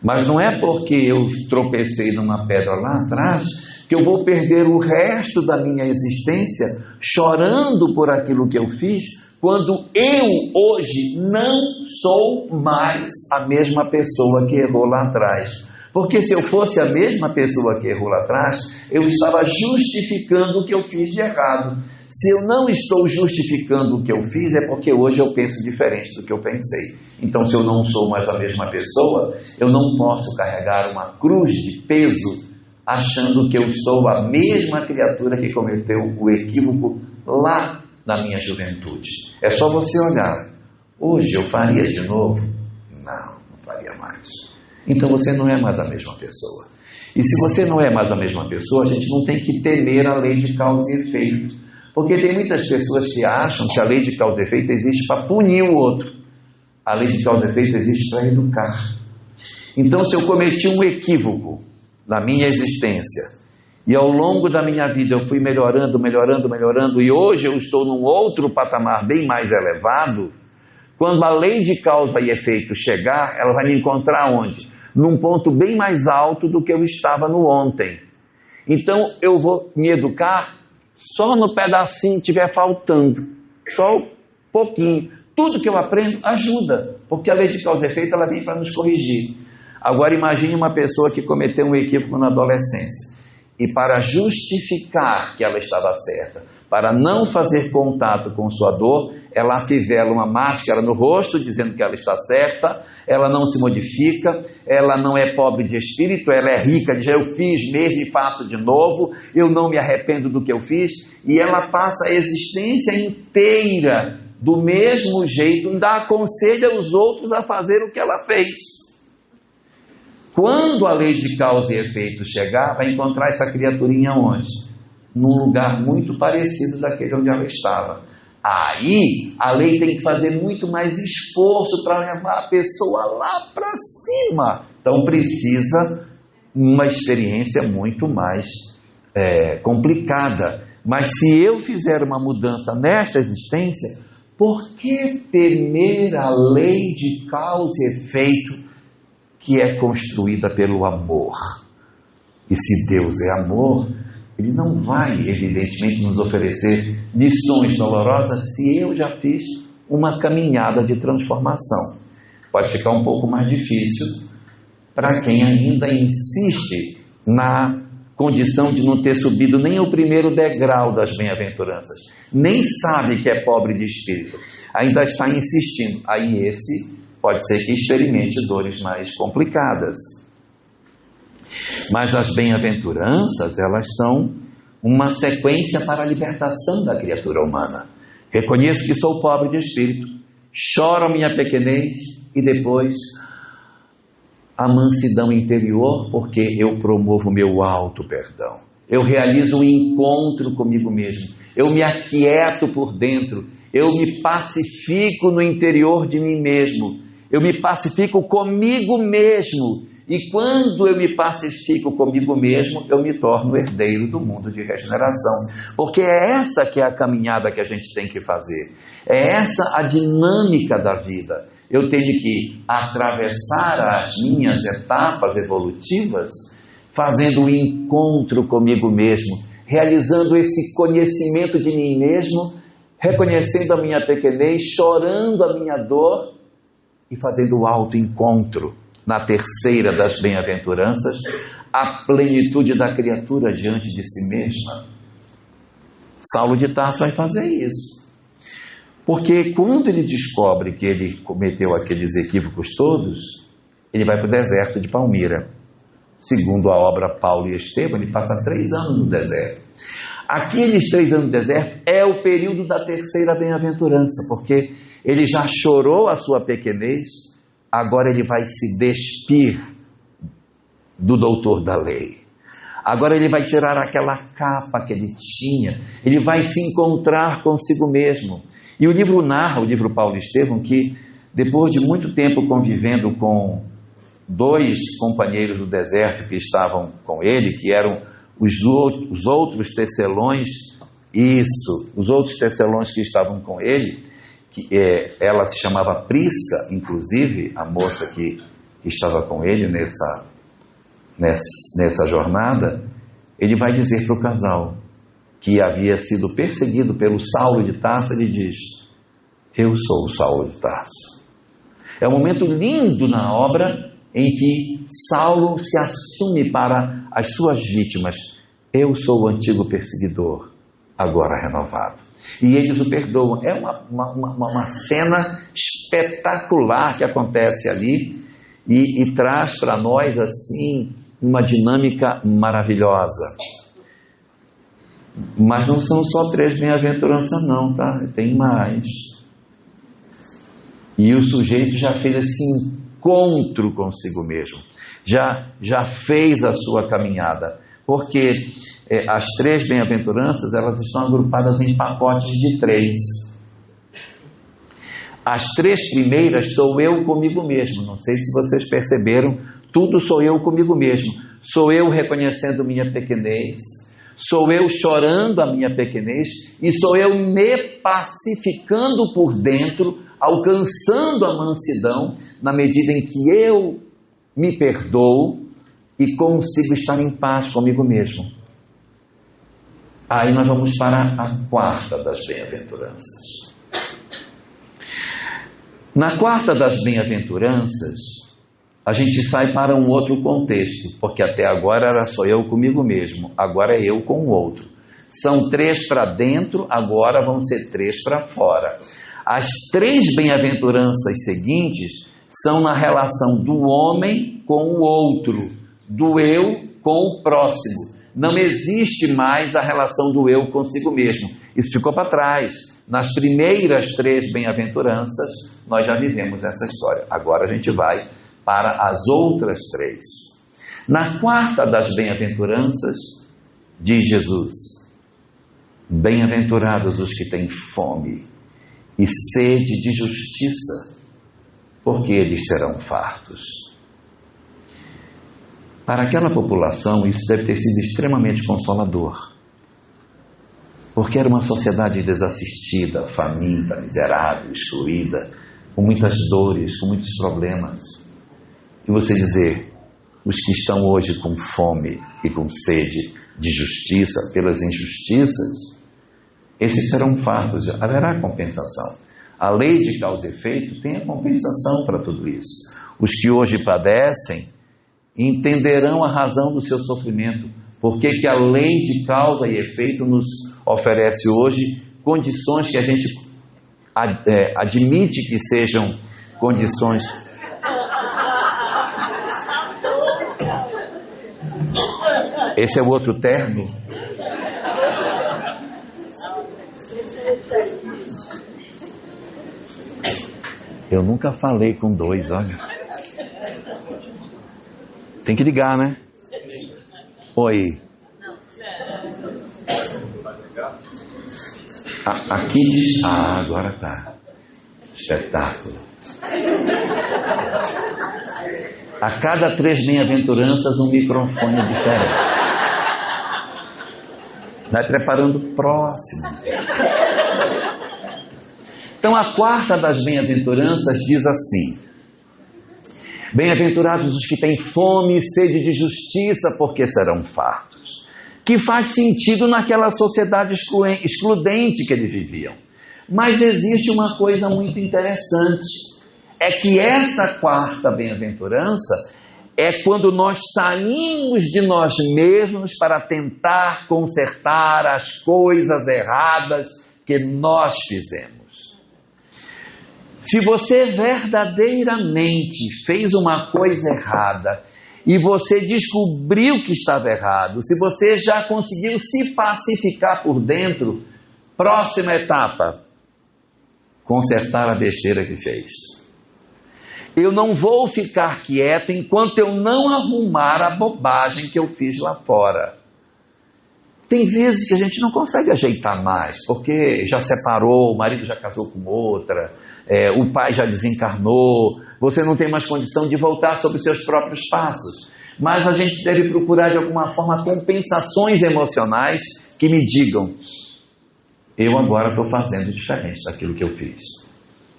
Mas não é porque eu tropecei numa pedra lá atrás que eu vou perder o resto da minha existência chorando por aquilo que eu fiz, quando eu hoje não sou mais a mesma pessoa que errou lá atrás. Porque se eu fosse a mesma pessoa que errou lá atrás, eu estava justificando o que eu fiz de errado. Se eu não estou justificando o que eu fiz, é porque hoje eu penso diferente do que eu pensei. Então, se eu não sou mais a mesma pessoa, eu não posso carregar uma cruz de peso achando que eu sou a mesma criatura que cometeu o equívoco lá na minha juventude. É só você olhar. Hoje eu faria de novo? Não faria mais. Então você não é mais a mesma pessoa. E se você não é mais a mesma pessoa, a gente não tem que temer a lei de causa e efeito. Porque tem muitas pessoas que acham que a lei de causa e efeito existe para punir o outro. A lei de causa e efeito existe para educar. Então, se eu cometi um equívoco na minha existência, e ao longo da minha vida eu fui melhorando, e hoje eu estou num outro patamar bem mais elevado, quando a lei de causa e efeito chegar, ela vai me encontrar onde? Num ponto bem mais alto do que eu estava no ontem. Então eu vou me educar só no pedacinho que estiver faltando, só um pouquinho. Tudo que eu aprendo ajuda, porque a lei de causa e efeito ela vem para nos corrigir. Agora imagine uma pessoa que cometeu um equívoco na adolescência, e para justificar que ela estava certa, para não fazer contato com sua dor, ela afivela uma máscara no rosto, dizendo que ela está certa, ela não se modifica, ela não é pobre de espírito, ela é rica, diz, eu fiz mesmo e faço de novo, eu não me arrependo do que eu fiz, e ela passa a existência inteira do mesmo jeito, ainda aconselha os outros a fazer o que ela fez. Quando a lei de causa e efeito chegar, vai encontrar essa criaturinha onde? Num lugar muito parecido daquele onde ela estava. Aí, a lei tem que fazer muito mais esforço para levar a pessoa lá para cima. Então, precisa uma experiência muito mais complicada. Mas se eu fizer uma mudança nesta existência, por que temer a lei de causa e efeito que é construída pelo amor? E se Deus é amor, Ele não vai, evidentemente, nos oferecer lições dolorosas se eu já fiz uma caminhada de transformação. Pode ficar um pouco mais difícil para quem ainda insiste na condição de não ter subido nem o primeiro degrau das bem-aventuranças, nem sabe que é pobre de espírito, ainda está insistindo. Aí esse pode ser que experimente dores mais complicadas. Mas as bem-aventuranças, elas são uma sequência para a libertação da criatura humana. Reconheço que sou pobre de espírito, choro a minha pequenez e depois a mansidão interior, porque eu promovo meu auto-perdão. Eu realizo um encontro comigo mesmo. Eu me aquieto por dentro. Eu me pacifico no interior de mim mesmo. Eu me pacifico comigo mesmo. E quando eu me pacifico comigo mesmo, eu me torno herdeiro do mundo de regeneração. Porque é essa que é a caminhada que a gente tem que fazer. É essa a dinâmica da vida. Eu tenho que atravessar as minhas etapas evolutivas, fazendo um encontro comigo mesmo, realizando esse conhecimento de mim mesmo, reconhecendo a minha pequenez, chorando a minha dor e fazendo o autoencontro. Na terceira das bem-aventuranças, a plenitude da criatura diante de si mesma. Saulo de Tarso vai fazer isso. Porque quando ele descobre que ele cometeu aqueles equívocos todos, ele vai para o deserto de Palmira. Segundo a obra Paulo e Estevão, ele passa 3 anos no deserto. Aqueles 3 anos no deserto é o período da terceira bem-aventurança, porque ele já chorou a sua pequenez, agora ele vai se despir do doutor da lei. Agora ele vai tirar aquela capa que ele tinha, ele vai se encontrar consigo mesmo. E o livro narra, o livro Paulo e Estevão, que depois de muito tempo convivendo com 2 companheiros do deserto que estavam com ele, que eram os outros tecelões, os outros tecelões que estavam com ele, que ela se chamava Prisca, inclusive, a moça que estava com ele nessa jornada, ele vai dizer para o casal, que havia sido perseguido pelo Saulo de Tarso, ele diz: eu sou o Saulo de Tarso. É um momento lindo na obra em que Saulo se assume para as suas vítimas. Eu sou o antigo perseguidor, agora renovado. E eles o perdoam. É uma cena espetacular que acontece ali e traz para nós assim uma dinâmica maravilhosa. Mas não são só 3 bem-aventuranças não, tá? Tem mais. E o sujeito já fez esse encontro consigo mesmo. Já fez a sua caminhada. Porque as 3 bem-aventuranças, elas estão agrupadas em pacotes de 3. As 3 primeiras sou eu comigo mesmo. Não sei se vocês perceberam, tudo sou eu comigo mesmo. Sou eu reconhecendo minha pequenez. Sou eu chorando a minha pequenez e sou eu me pacificando por dentro, alcançando a mansidão, na medida em que eu me perdoo e consigo estar em paz comigo mesmo. Aí nós vamos para a 4ª das bem-aventuranças. Na 4ª das bem-aventuranças, a gente sai para um outro contexto, porque até agora era só eu comigo mesmo, agora é eu com o outro. São 3 para dentro, agora vão ser 3 para fora. As 3 bem-aventuranças seguintes são na relação do homem com o outro, do eu com o próximo. Não existe mais a relação do eu consigo mesmo. Isso ficou para trás. Nas primeiras 3 bem-aventuranças, nós já vivemos essa história. Agora a gente vai para as outras 3. Na 4ª das bem-aventuranças, diz Jesus: bem-aventurados os que têm fome e sede de justiça, porque eles serão fartos. Para aquela população, isso deve ter sido extremamente consolador. Porque era uma sociedade desassistida, faminta, miserável, excluída, com muitas dores, com muitos problemas. E você dizer, os que estão hoje com fome e com sede de justiça pelas injustiças, esses serão fartos, haverá compensação. A lei de causa e efeito tem a compensação para tudo isso. Os que hoje padecem entenderão a razão do seu sofrimento, porque que a lei de causa e efeito nos oferece hoje condições que a gente admite que sejam condições. Esse é o outro terno. Eu nunca falei com dois, olha. Tem que ligar, né? Oi. Aqui diz... Ah, agora tá. Espetáculo. A cada 3 bem-aventuranças, um microfone diferente. Vai preparando o próximo. Então, a quarta das bem-aventuranças diz assim: bem-aventurados os que têm fome e sede de justiça, porque serão fartos. Que faz sentido naquela sociedade excludente que eles viviam. Mas existe uma coisa muito interessante. É que essa quarta bem-aventurança é quando nós saímos de nós mesmos para tentar consertar as coisas erradas que nós fizemos. Se você verdadeiramente fez uma coisa errada e você descobriu que estava errado, se você já conseguiu se pacificar por dentro, próxima etapa, consertar a besteira que fez. Eu não vou ficar quieto enquanto eu não arrumar a bobagem que eu fiz lá fora. Tem vezes que a gente não consegue ajeitar mais, porque já separou, o marido já casou com outra, o pai já desencarnou, você não tem mais condição de voltar sobre os seus próprios passos. Mas a gente deve procurar de alguma forma compensações emocionais que me digam, eu agora estou fazendo diferente daquilo que eu fiz.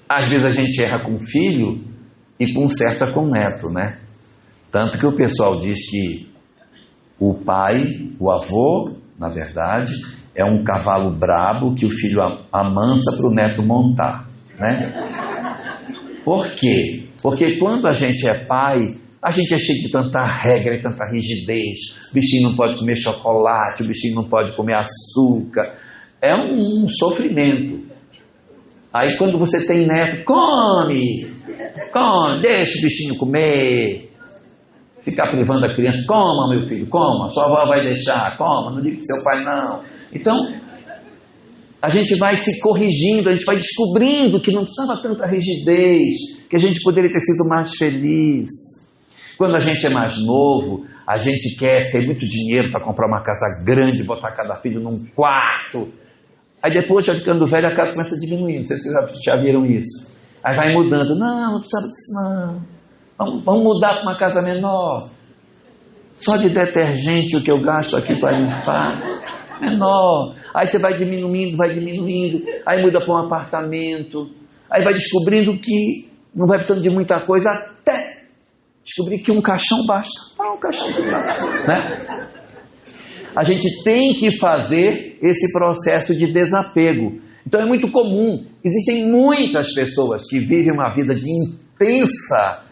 Às vezes a gente erra com o filho e conserta com o neto, né? Tanto que o pessoal diz que o pai, o avô, na verdade, é um cavalo brabo que o filho amansa para o neto montar, né? Por quê? Porque quando a gente é pai, a gente é cheio de tanta regra e tanta rigidez. O bichinho não pode comer chocolate, o bichinho não pode comer açúcar. É um sofrimento. Aí quando você tem neto, come, deixa o bichinho comer. Ficar privando a criança, coma meu filho, coma, sua avó vai deixar, coma, não diga pro seu pai não. Então, a gente vai se corrigindo, a gente vai descobrindo que não precisava tanta rigidez, que a gente poderia ter sido mais feliz. Quando a gente é mais novo, a gente quer ter muito dinheiro para comprar uma casa grande, botar cada filho num quarto. Aí depois, já ficando velho, a casa começa a diminuir, não sei se vocês já viram isso. Aí vai mudando, não precisava disso não. Vamos mudar para uma casa menor. Só de detergente o que eu gasto aqui para limpar. Menor. Aí você vai diminuindo. Aí muda para um apartamento. Aí vai descobrindo que não vai precisando de muita coisa até descobrir que um caixão basta. Um caixão basta, né? A gente tem que fazer esse processo de desapego. Então é muito comum. Existem muitas pessoas que vivem uma vida de intensa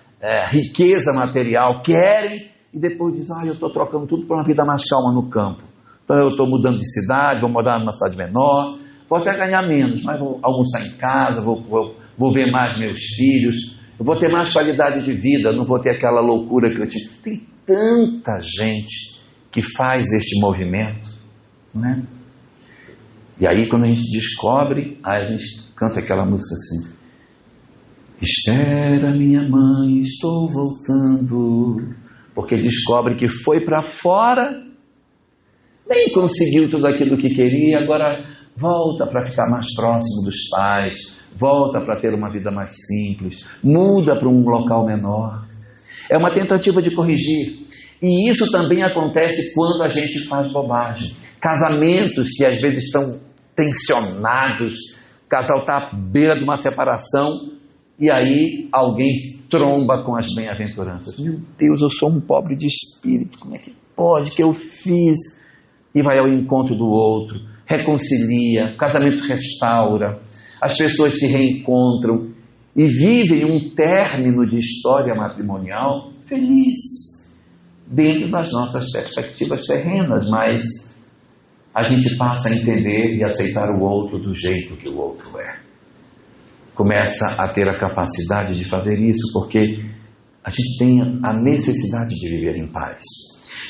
riqueza material, querem, e depois dizem, eu estou trocando tudo por uma vida mais calma no campo. Então eu estou mudando de cidade, vou morar numa cidade menor, vou até ganhar menos, mas vou almoçar em casa, vou ver mais meus filhos, eu vou ter mais qualidade de vida, não vou ter aquela loucura que eu tinha. Tem tanta gente que faz este movimento, né? E aí quando a gente descobre, aí a gente canta aquela música assim, espera minha mãe, estou voltando, porque descobre que foi para fora, nem conseguiu tudo aquilo que queria, agora volta para ficar mais próximo dos pais, volta para ter uma vida mais simples, muda para um local menor. É uma tentativa de corrigir. E isso também acontece quando a gente faz bobagem. Casamentos que às vezes estão tensionados, o casal está à beira de uma separação, e aí alguém tromba com as bem-aventuranças. Meu Deus, eu sou um pobre de espírito, como é que pode, que eu fiz? E vai ao encontro do outro, reconcilia, o casamento restaura, as pessoas se reencontram e vivem um término de história matrimonial feliz, dentro das nossas perspectivas terrenas, mas a gente passa a entender e aceitar o outro do jeito que o outro é. Começa a ter a capacidade de fazer isso, porque a gente tem a necessidade de viver em paz.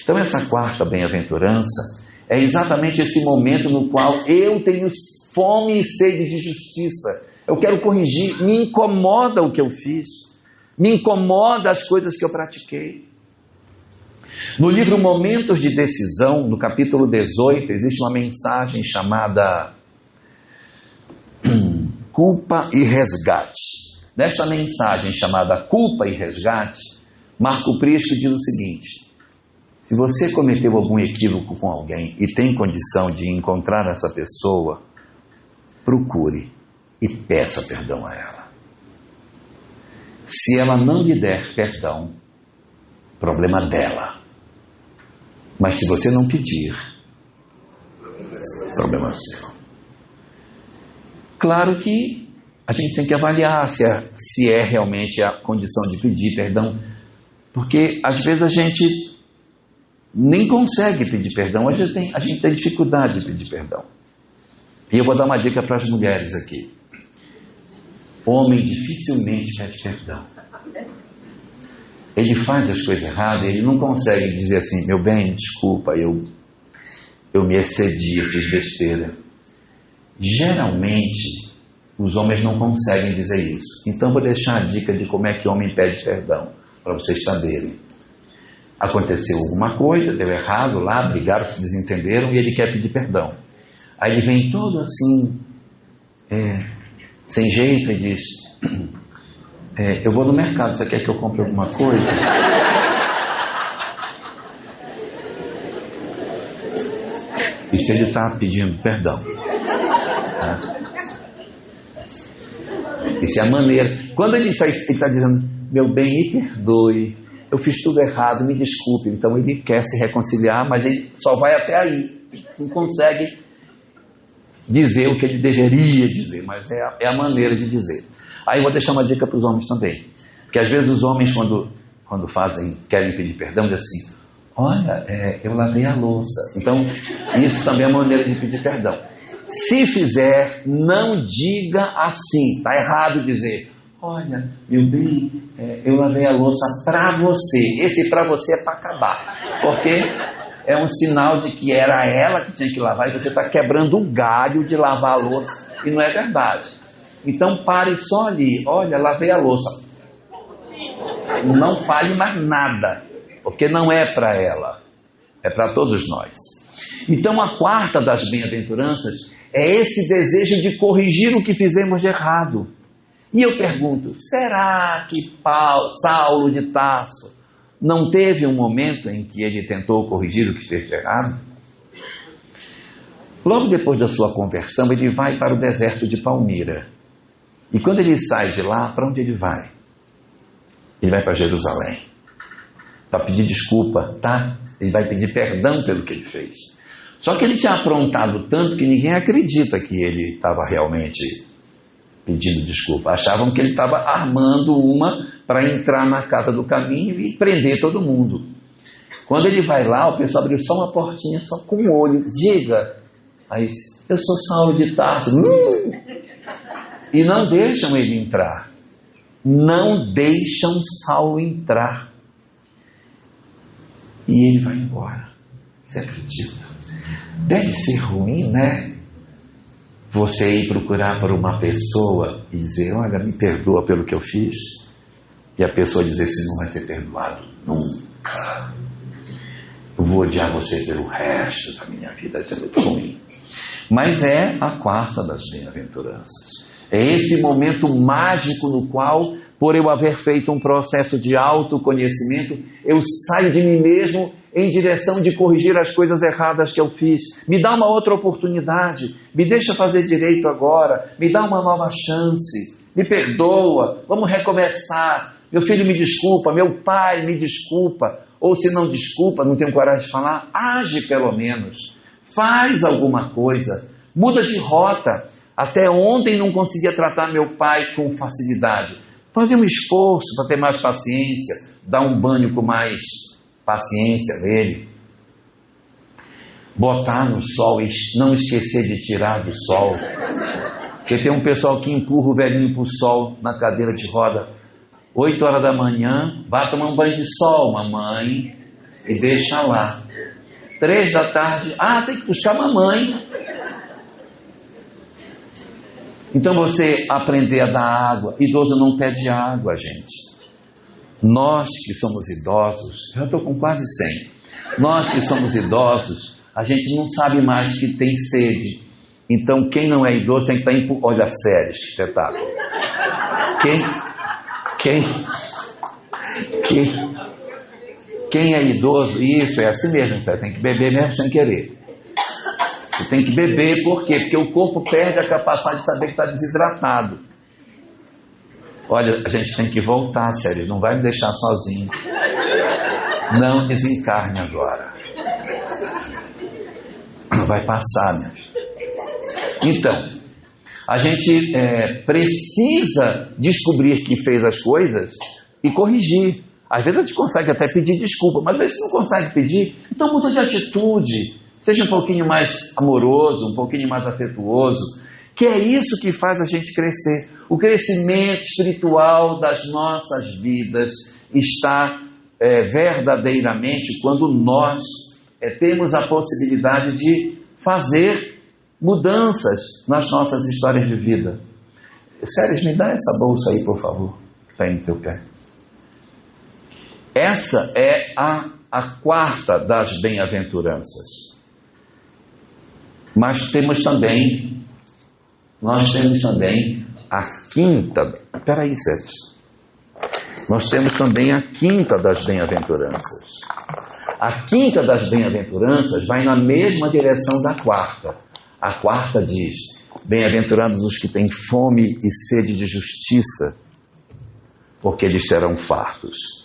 Então essa quarta bem-aventurança é exatamente esse momento no qual eu tenho fome e sede de justiça. Eu quero corrigir, me incomoda o que eu fiz, me incomoda as coisas que eu pratiquei. No livro Momentos de Decisão, no capítulo 18, existe uma mensagem chamada Culpa e Resgate. Nesta mensagem chamada Culpa e Resgate, Marco Prisco diz o seguinte: se você cometeu algum equívoco com alguém e tem condição de encontrar essa pessoa, procure e peça perdão a ela. Se ela não lhe der perdão, problema dela. Mas se você não pedir, problema seu. Claro que a gente tem que avaliar se é realmente a condição de pedir perdão, porque às vezes a gente nem consegue pedir perdão, a gente tem dificuldade de pedir perdão. E eu vou dar uma dica para as mulheres aqui. Homem dificilmente pede perdão. Ele faz as coisas erradas, ele não consegue dizer assim: meu bem, desculpa, eu me excedi, eu fiz besteira. Geralmente, os homens não conseguem dizer isso. Então, vou deixar a dica de como é que o homem pede perdão, para vocês saberem. Aconteceu alguma coisa, deu errado lá, brigaram, se desentenderam, e ele quer pedir perdão. Aí ele vem todo assim, sem jeito, e diz: eu vou no mercado, você quer que eu compre alguma coisa? Isso ele está pedindo perdão. Essa é a maneira. Quando ele está dizendo: meu bem, me perdoe, eu fiz tudo errado, me desculpe. Então ele quer se reconciliar, mas ele só vai até aí. Não consegue dizer o que ele deveria dizer, mas é a maneira de dizer. Aí eu vou deixar uma dica para os homens também. Porque às vezes os homens, quando querem pedir perdão, dizem assim: olha, eu lavei a louça. Então, isso também é uma maneira de pedir perdão. Se fizer, não diga assim. Está errado dizer: olha, meu bem, eu lavei a louça para você. Esse para você é para acabar. Porque é um sinal de que era ela que tinha que lavar e você está quebrando o galho de lavar a louça. E não é verdade. Então pare só ali: olha, lavei a louça. Não fale mais nada, porque não é para ela, é para todos nós. Então a quarta das bem-aventuranças é esse desejo de corrigir o que fizemos de errado. E eu pergunto: será que Saulo de Tarso não teve um momento em que ele tentou corrigir o que fez de errado? Logo depois da sua conversão, ele vai para o deserto de Palmira. E quando ele sai de lá, para onde ele vai? Ele vai para Jerusalém, para pedir desculpa, tá? Ele vai pedir perdão pelo que ele fez. Só que ele tinha aprontado tanto que ninguém acredita que ele estava realmente pedindo desculpa. Achavam que ele estava armando uma para entrar na casa do caminho e prender todo mundo. Quando ele vai lá, o pessoal abriu só uma portinha, só com o olho. Diga: aí, eu sou Saulo de Tarso. E não deixam ele entrar. Não deixam Saulo entrar. E ele vai embora. Você acredita? Deve ser ruim, né? Você ir procurar por uma pessoa e dizer: olha, me perdoa pelo que eu fiz. E a pessoa dizer assim: não vai ser perdoado nunca. Eu vou odiar você pelo resto da minha vida. Isso é muito ruim. Mas é a quarta das bem-aventuranças. É esse momento mágico no qual por eu haver feito um processo de autoconhecimento, eu saio de mim mesmo em direção de corrigir as coisas erradas que eu fiz. Me dá uma outra oportunidade, me deixa fazer direito agora, me dá uma nova chance, me perdoa, vamos recomeçar. Meu filho me desculpa, meu pai me desculpa, ou se não desculpa, não tenho coragem de falar, age pelo menos, faz alguma coisa, muda de rota. Até ontem não conseguia tratar meu pai com facilidade. Fazer um esforço para ter mais paciência, dar um banho com mais paciência nele, botar no sol e não esquecer de tirar do sol, porque tem um pessoal que empurra o velhinho para o sol na cadeira de roda, 8 horas da manhã, vai tomar um banho de sol, mamãe, e deixa lá, 3 da tarde, tem que buscar mamãe. Então você aprender a dar água, idoso não pede água, gente. Nós que somos idosos, eu estou com quase 100, nós que somos idosos, a gente não sabe mais que tem sede. Então quem não é idoso tem que estar olha a sério, que espetáculo. Quem é idoso, isso é assim mesmo, você tem que beber mesmo sem querer. Você tem que beber, por quê? Porque o corpo perde a capacidade de saber que está desidratado. Olha, a gente tem que voltar, sério, não vai me deixar sozinho. Não desencarne agora. Vai passar, minha filha. Então, a gente precisa descobrir que fez as coisas e corrigir. Às vezes a gente consegue até pedir desculpa, mas às vezes não consegue pedir, então muda de atitude. Seja um pouquinho mais amoroso, um pouquinho mais afetuoso, que é isso que faz a gente crescer. O crescimento espiritual das nossas vidas está verdadeiramente quando nós temos a possibilidade de fazer mudanças nas nossas histórias de vida. Séries, me dá essa bolsa aí, por favor, que está aí no teu pé. Essa é a quarta das bem-aventuranças. Mas temos também a quinta. Espera aí, Sérgio. Nós temos também a quinta das bem-aventuranças. A quinta das bem-aventuranças vai na mesma direção da quarta. A quarta diz: bem-aventurados os que têm fome e sede de justiça, porque eles serão fartos.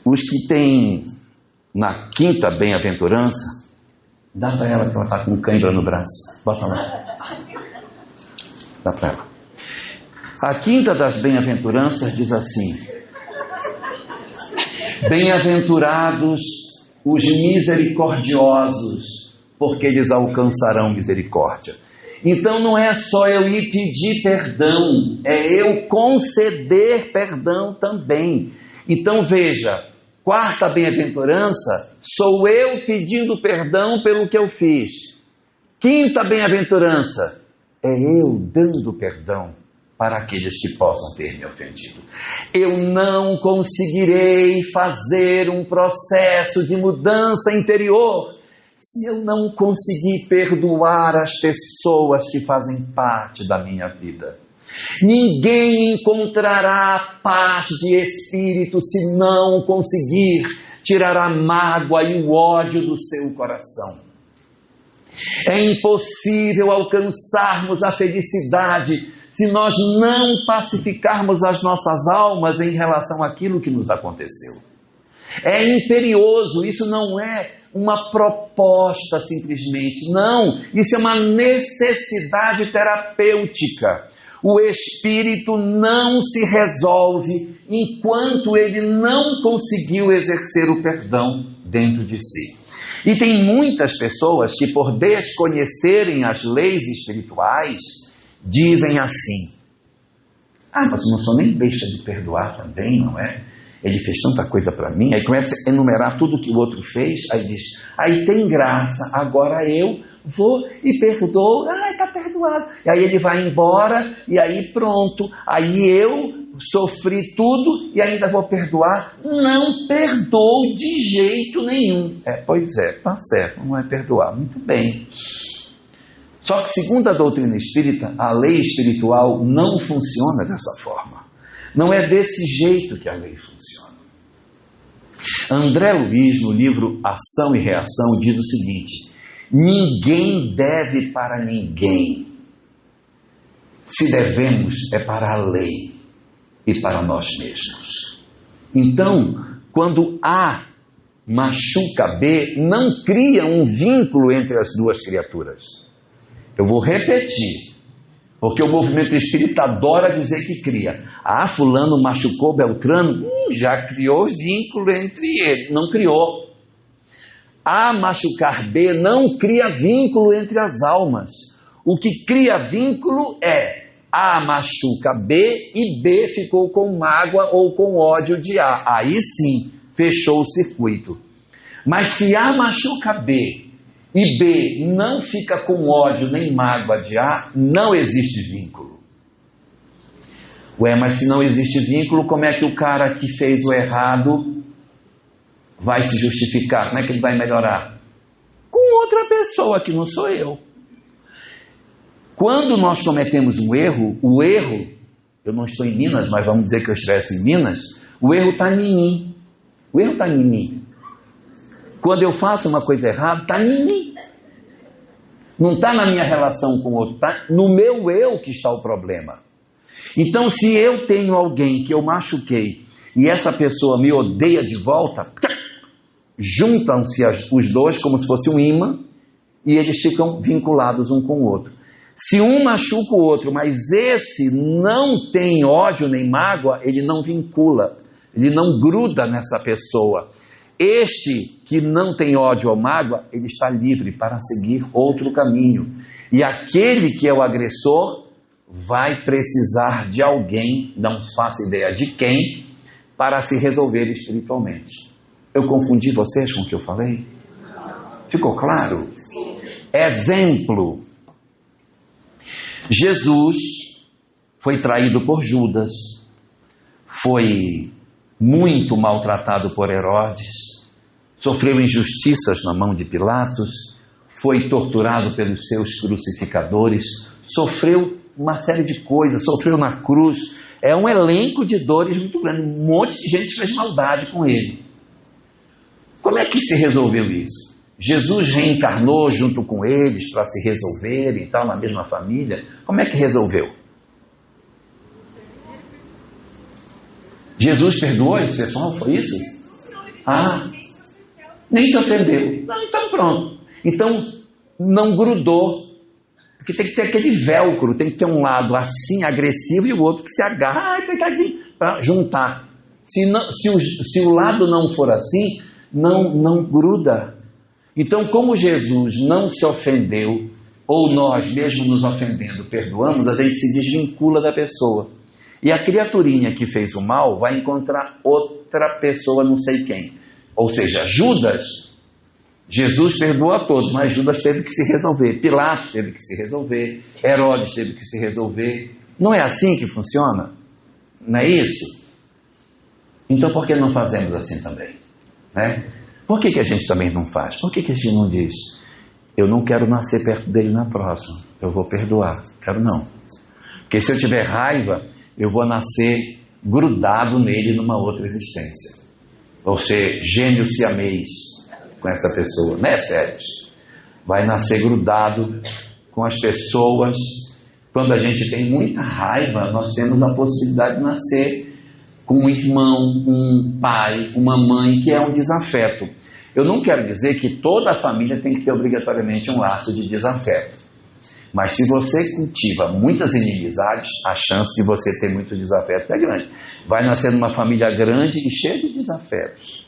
Os que têm, na quinta bem-aventurança, dá para ela que ela está com cãibra no braço. Bota lá. Dá para ela. A quinta das bem-aventuranças diz assim: bem-aventurados os misericordiosos, porque eles alcançarão misericórdia. Então não é só eu ir pedir perdão, é eu conceder perdão também. Então veja, quarta bem-aventurança, sou eu pedindo perdão pelo que eu fiz. Quinta bem-aventurança, é eu dando perdão para aqueles que possam ter me ofendido. Eu não conseguirei fazer um processo de mudança interior se eu não conseguir perdoar as pessoas que fazem parte da minha vida. Ninguém encontrará paz de espírito se não conseguir tirar a mágoa e o ódio do seu coração. É impossível alcançarmos a felicidade se nós não pacificarmos as nossas almas em relação àquilo que nos aconteceu. É imperioso, isso não é uma proposta simplesmente, não, isso é uma necessidade terapêutica. O espírito não se resolve enquanto ele não conseguiu exercer o perdão dentro de si. E tem muitas pessoas que, por desconhecerem as leis espirituais, dizem assim: mas eu não sou nem besta de perdoar também, não é? Ele fez tanta coisa para mim. Aí começa a enumerar tudo que o outro fez, aí diz: aí tem graça, agora eu vou e perdoo, está perdoado. E aí ele vai embora, e aí pronto, aí eu sofri tudo e ainda vou perdoar? Não perdoo de jeito nenhum. Pois é, tá certo, não é perdoar, muito bem. Só que segundo a doutrina espírita, a lei espiritual não funciona dessa forma. Não é desse jeito que a lei funciona. André Luiz, no livro Ação e Reação, diz o seguinte: ninguém deve para ninguém. Se devemos, é para a lei e para nós mesmos. Então, quando A machuca B, não cria um vínculo entre as duas criaturas. Eu vou repetir, porque o movimento espírita adora dizer que cria. Ah, fulano machucou Beltrano, já criou vínculo entre eles. Não criou. A machucar B não cria vínculo entre as almas. O que cria vínculo é A machuca B e B ficou com mágoa ou com ódio de A. Aí sim, fechou o circuito. Mas se A machuca B e B não fica com ódio nem mágoa de A, não existe vínculo. Ué, mas se não existe vínculo, como é que o cara que fez o errado vai se justificar? Como é que ele vai melhorar? Com outra pessoa que não sou eu. Quando nós cometemos um erro, o erro, eu não estou em Minas, mas vamos dizer que eu estivesse em Minas, o erro está em mim. O erro está em mim. Quando eu faço uma coisa errada, está em mim. Não está na minha relação com o outro, está no meu eu que está o problema. Então, se eu tenho alguém que eu machuquei e essa pessoa me odeia de volta, juntam-se os dois como se fosse um imã e eles ficam vinculados um com o outro. Se um machuca o outro, mas esse não tem ódio nem mágoa, ele não vincula, ele não gruda nessa pessoa. Este que não tem ódio ou mágoa, ele está livre para seguir outro caminho. E aquele que é o agressor vai precisar de alguém, não faço ideia de quem, para se resolver espiritualmente. Eu confundi vocês com o que eu falei? Ficou claro? Exemplo. Jesus foi traído por Judas, foi muito maltratado por Herodes, sofreu injustiças na mão de Pilatos, foi torturado pelos seus crucificadores, sofreu uma série de coisas, sofreu na cruz. É um elenco de dores muito grande, um monte de gente fez maldade com ele. Como é que se resolveu isso? Jesus reencarnou junto com eles para se resolver e tal, na mesma família. Como é que resolveu? Jesus perdoou esse pessoal, foi isso? Ah, nem se ofendeu. Não, então pronto. Então não grudou. Porque tem que ter aquele velcro, tem que ter um lado assim agressivo e o outro que se agarra, tem que agir para juntar. Se o lado não for assim, não gruda. Então, como Jesus não se ofendeu, ou nós mesmo nos ofendendo perdoamos, a gente se desvincula da pessoa. E a criaturinha que fez o mal vai encontrar outra pessoa, não sei quem. Ou seja, Judas, Jesus perdoou a todos, mas Judas teve que se resolver. Pilatos teve que se resolver. Herodes teve que se resolver. Não é assim que funciona? Não é isso? Então por que não fazemos assim também? Né? Por que a gente também não faz? Por que a gente não diz: eu não quero nascer perto dele na próxima, eu vou perdoar? Quero não. Porque se eu tiver raiva, eu vou nascer grudado nele numa outra existência. Vou ser gêmeo siamês com essa pessoa, né, Sérgio? Vai nascer grudado com as pessoas. Quando a gente tem muita raiva, nós temos a possibilidade de nascer com um irmão, um pai, uma mãe, que é um desafeto. Eu não quero dizer que toda a família tem que ter obrigatoriamente um laço de desafeto. Mas se você cultiva muitas inimizades, a chance de você ter muito desafeto é grande. Vai nascer numa família grande e cheia de desafetos.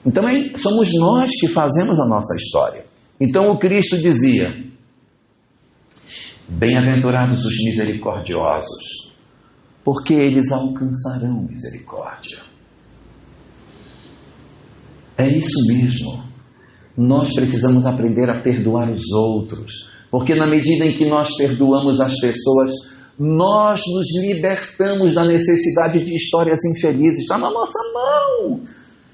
Então somos nós que fazemos a nossa história. Então o Cristo dizia: bem-aventurados os misericordiosos, porque eles alcançarão misericórdia. É isso mesmo. Nós precisamos aprender a perdoar os outros, porque na medida em que nós perdoamos as pessoas, nós nos libertamos da necessidade de histórias infelizes. Está na nossa mão.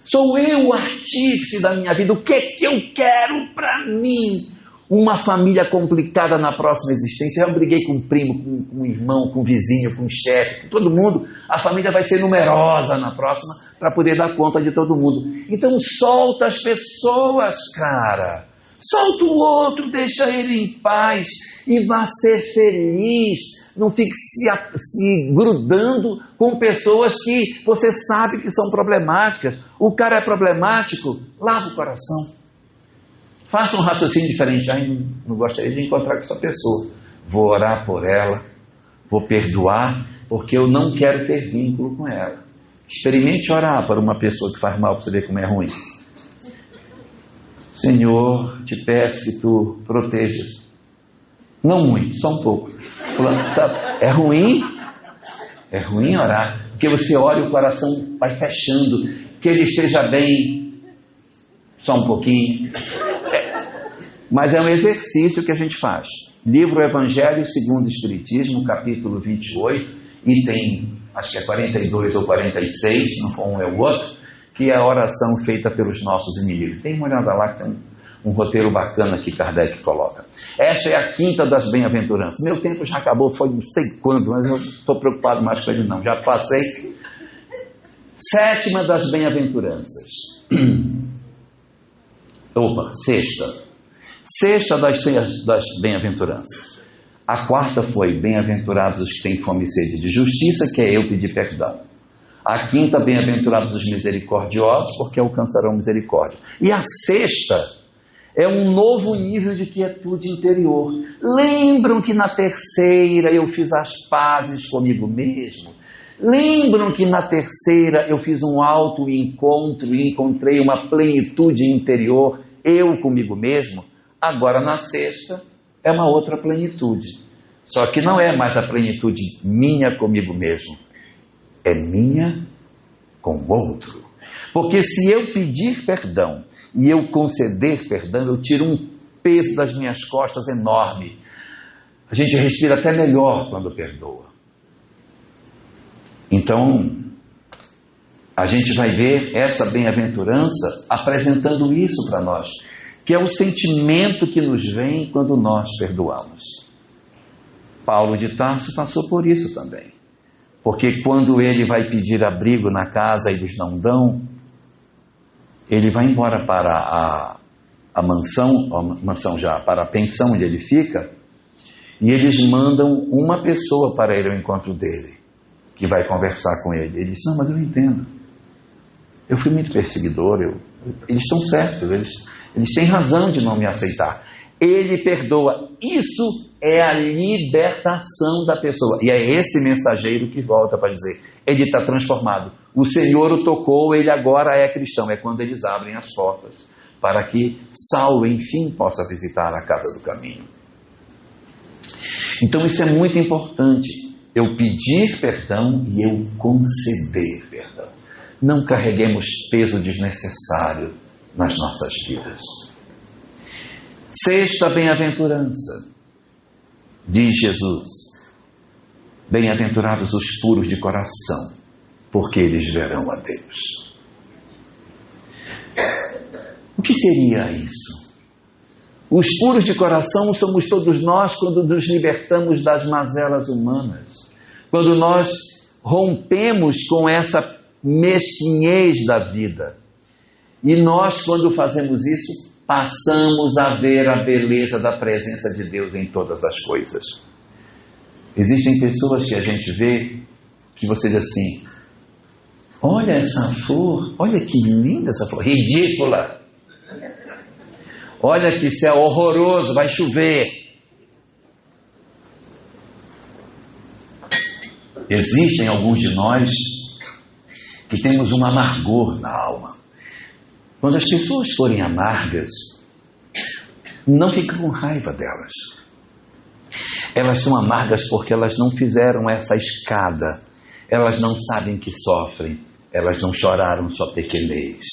Sou eu o artífice da minha vida. O que é que eu quero para mim? uma família complicada na próxima existência. Eu briguei com um primo, com um irmão, com um vizinho, com um chefe, com todo mundo. A família vai ser numerosa na próxima para poder dar conta de todo mundo. Então solta as pessoas, cara. Solta o outro, deixa ele em paz e vá ser feliz. Não fique se grudando com pessoas que você sabe que são problemáticas. O cara é problemático, lava o coração. Faça um raciocínio diferente. Não gostaria de encontrar com essa pessoa. Vou orar por ela, vou perdoar, porque eu não quero ter vínculo com ela. Experimente orar para uma pessoa que faz mal para você ver como é ruim. Senhor, te peço que tu protejas. Não muito, só um pouco. É ruim? É ruim orar. Porque você ora e o coração vai fechando. Que ele esteja bem. Só um pouquinho. Mas é um exercício que a gente faz. Livro Evangelho segundo o Espiritismo, capítulo 28, item, acho que é 42 ou 46, não for um é o outro, que é a oração feita pelos nossos inimigos. Tem uma olhada lá que tem um roteiro bacana que Kardec coloca. Esta é a quinta das bem-aventuranças. Meu tempo já acabou, foi não sei quando, mas eu estou preocupado mais com ele não. Já passei. Sétima das bem-aventuranças. Sexta. Sexta das bem-aventuranças. A quarta foi bem-aventurados os que têm fome e sede de justiça, que é eu pedir perdão. A quinta, bem-aventurados os misericordiosos, porque alcançarão misericórdia. E a sexta é um novo nível de quietude interior. Lembram que na terceira eu fiz as pazes comigo mesmo? Lembram que na terceira eu fiz um auto-encontro e encontrei uma plenitude interior, eu comigo mesmo? Agora na sexta é uma outra plenitude. Só que não é mais a plenitude minha comigo mesmo. É minha com o outro. Porque se eu pedir perdão e eu conceder perdão, eu tiro um peso das minhas costas enorme. A gente respira até melhor quando perdoa. Então, a gente vai ver essa bem-aventurança apresentando isso para nós, que é o sentimento que nos vem quando nós perdoamos. Paulo de Tarso passou por isso também. Porque quando ele vai pedir abrigo na casa e eles não dão, ele vai embora para a mansão já, para a pensão onde ele fica, e eles mandam uma pessoa para ir ao encontro dele, que vai conversar com ele. Ele diz, não, mas eu não entendo. Eu fui muito perseguidor, eles estão certos, eles têm razão de não me aceitar. Ele perdoa. Isso é a libertação da pessoa. E é esse mensageiro que volta para dizer, ele está transformado. O Senhor o tocou, ele agora é cristão. É quando eles abrem as portas para que Saulo, enfim, possa visitar a casa do caminho. Então isso é muito importante. Eu pedir perdão e eu conceder perdão. Não carreguemos peso desnecessário nas nossas vidas. Sexta bem-aventurança, diz Jesus, bem-aventurados os puros de coração, porque eles verão a Deus. O que seria isso? Os puros de coração somos todos nós quando nos libertamos das mazelas humanas, quando nós rompemos com essa mesquinhez da vida. E nós, quando fazemos isso, passamos a ver a beleza da presença de Deus em todas as coisas. Existem pessoas que a gente vê, que você diz assim, olha essa flor, olha que linda essa flor, ridícula. Olha que céu horroroso, vai chover. Existem alguns de nós que temos um amargor na alma. Quando as pessoas forem amargas, não fica com raiva delas. Elas são amargas porque elas não fizeram essa escada. Elas não sabem que sofrem. Elas não choraram sua pequenez.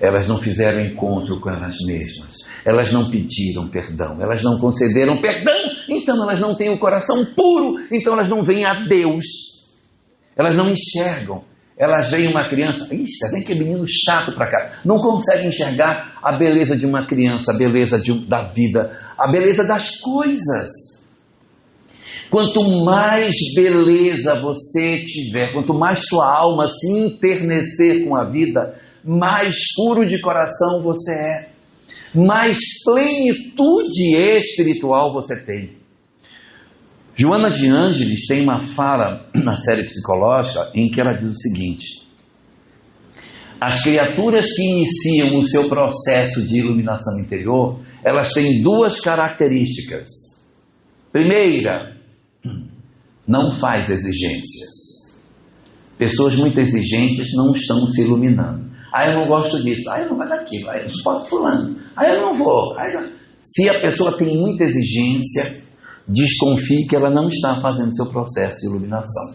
Elas não fizeram encontro com elas mesmas. Elas não pediram perdão. Elas não concederam perdão. Então elas não têm o coração puro. Então elas não veem a Deus. Elas não enxergam. Elas veem uma criança, isso, vem que menino chato para cá. Não consegue enxergar a beleza de uma criança, a beleza da vida, a beleza das coisas. Quanto mais beleza você tiver, quanto mais sua alma se enternecer com a vida, mais puro de coração você é, mais plenitude espiritual você tem. Joana de Ângeles tem uma fala na série psicológica em que ela diz o seguinte: as criaturas que iniciam o seu processo de iluminação interior, elas têm duas características. Primeira, não faz exigências. Pessoas muito exigentes não estão se iluminando. Eu não gosto disso, eu não gosto daquilo, eu não suporto fulano, eu não vou. Se a pessoa tem muita exigência, desconfie que ela não está fazendo seu processo de iluminação.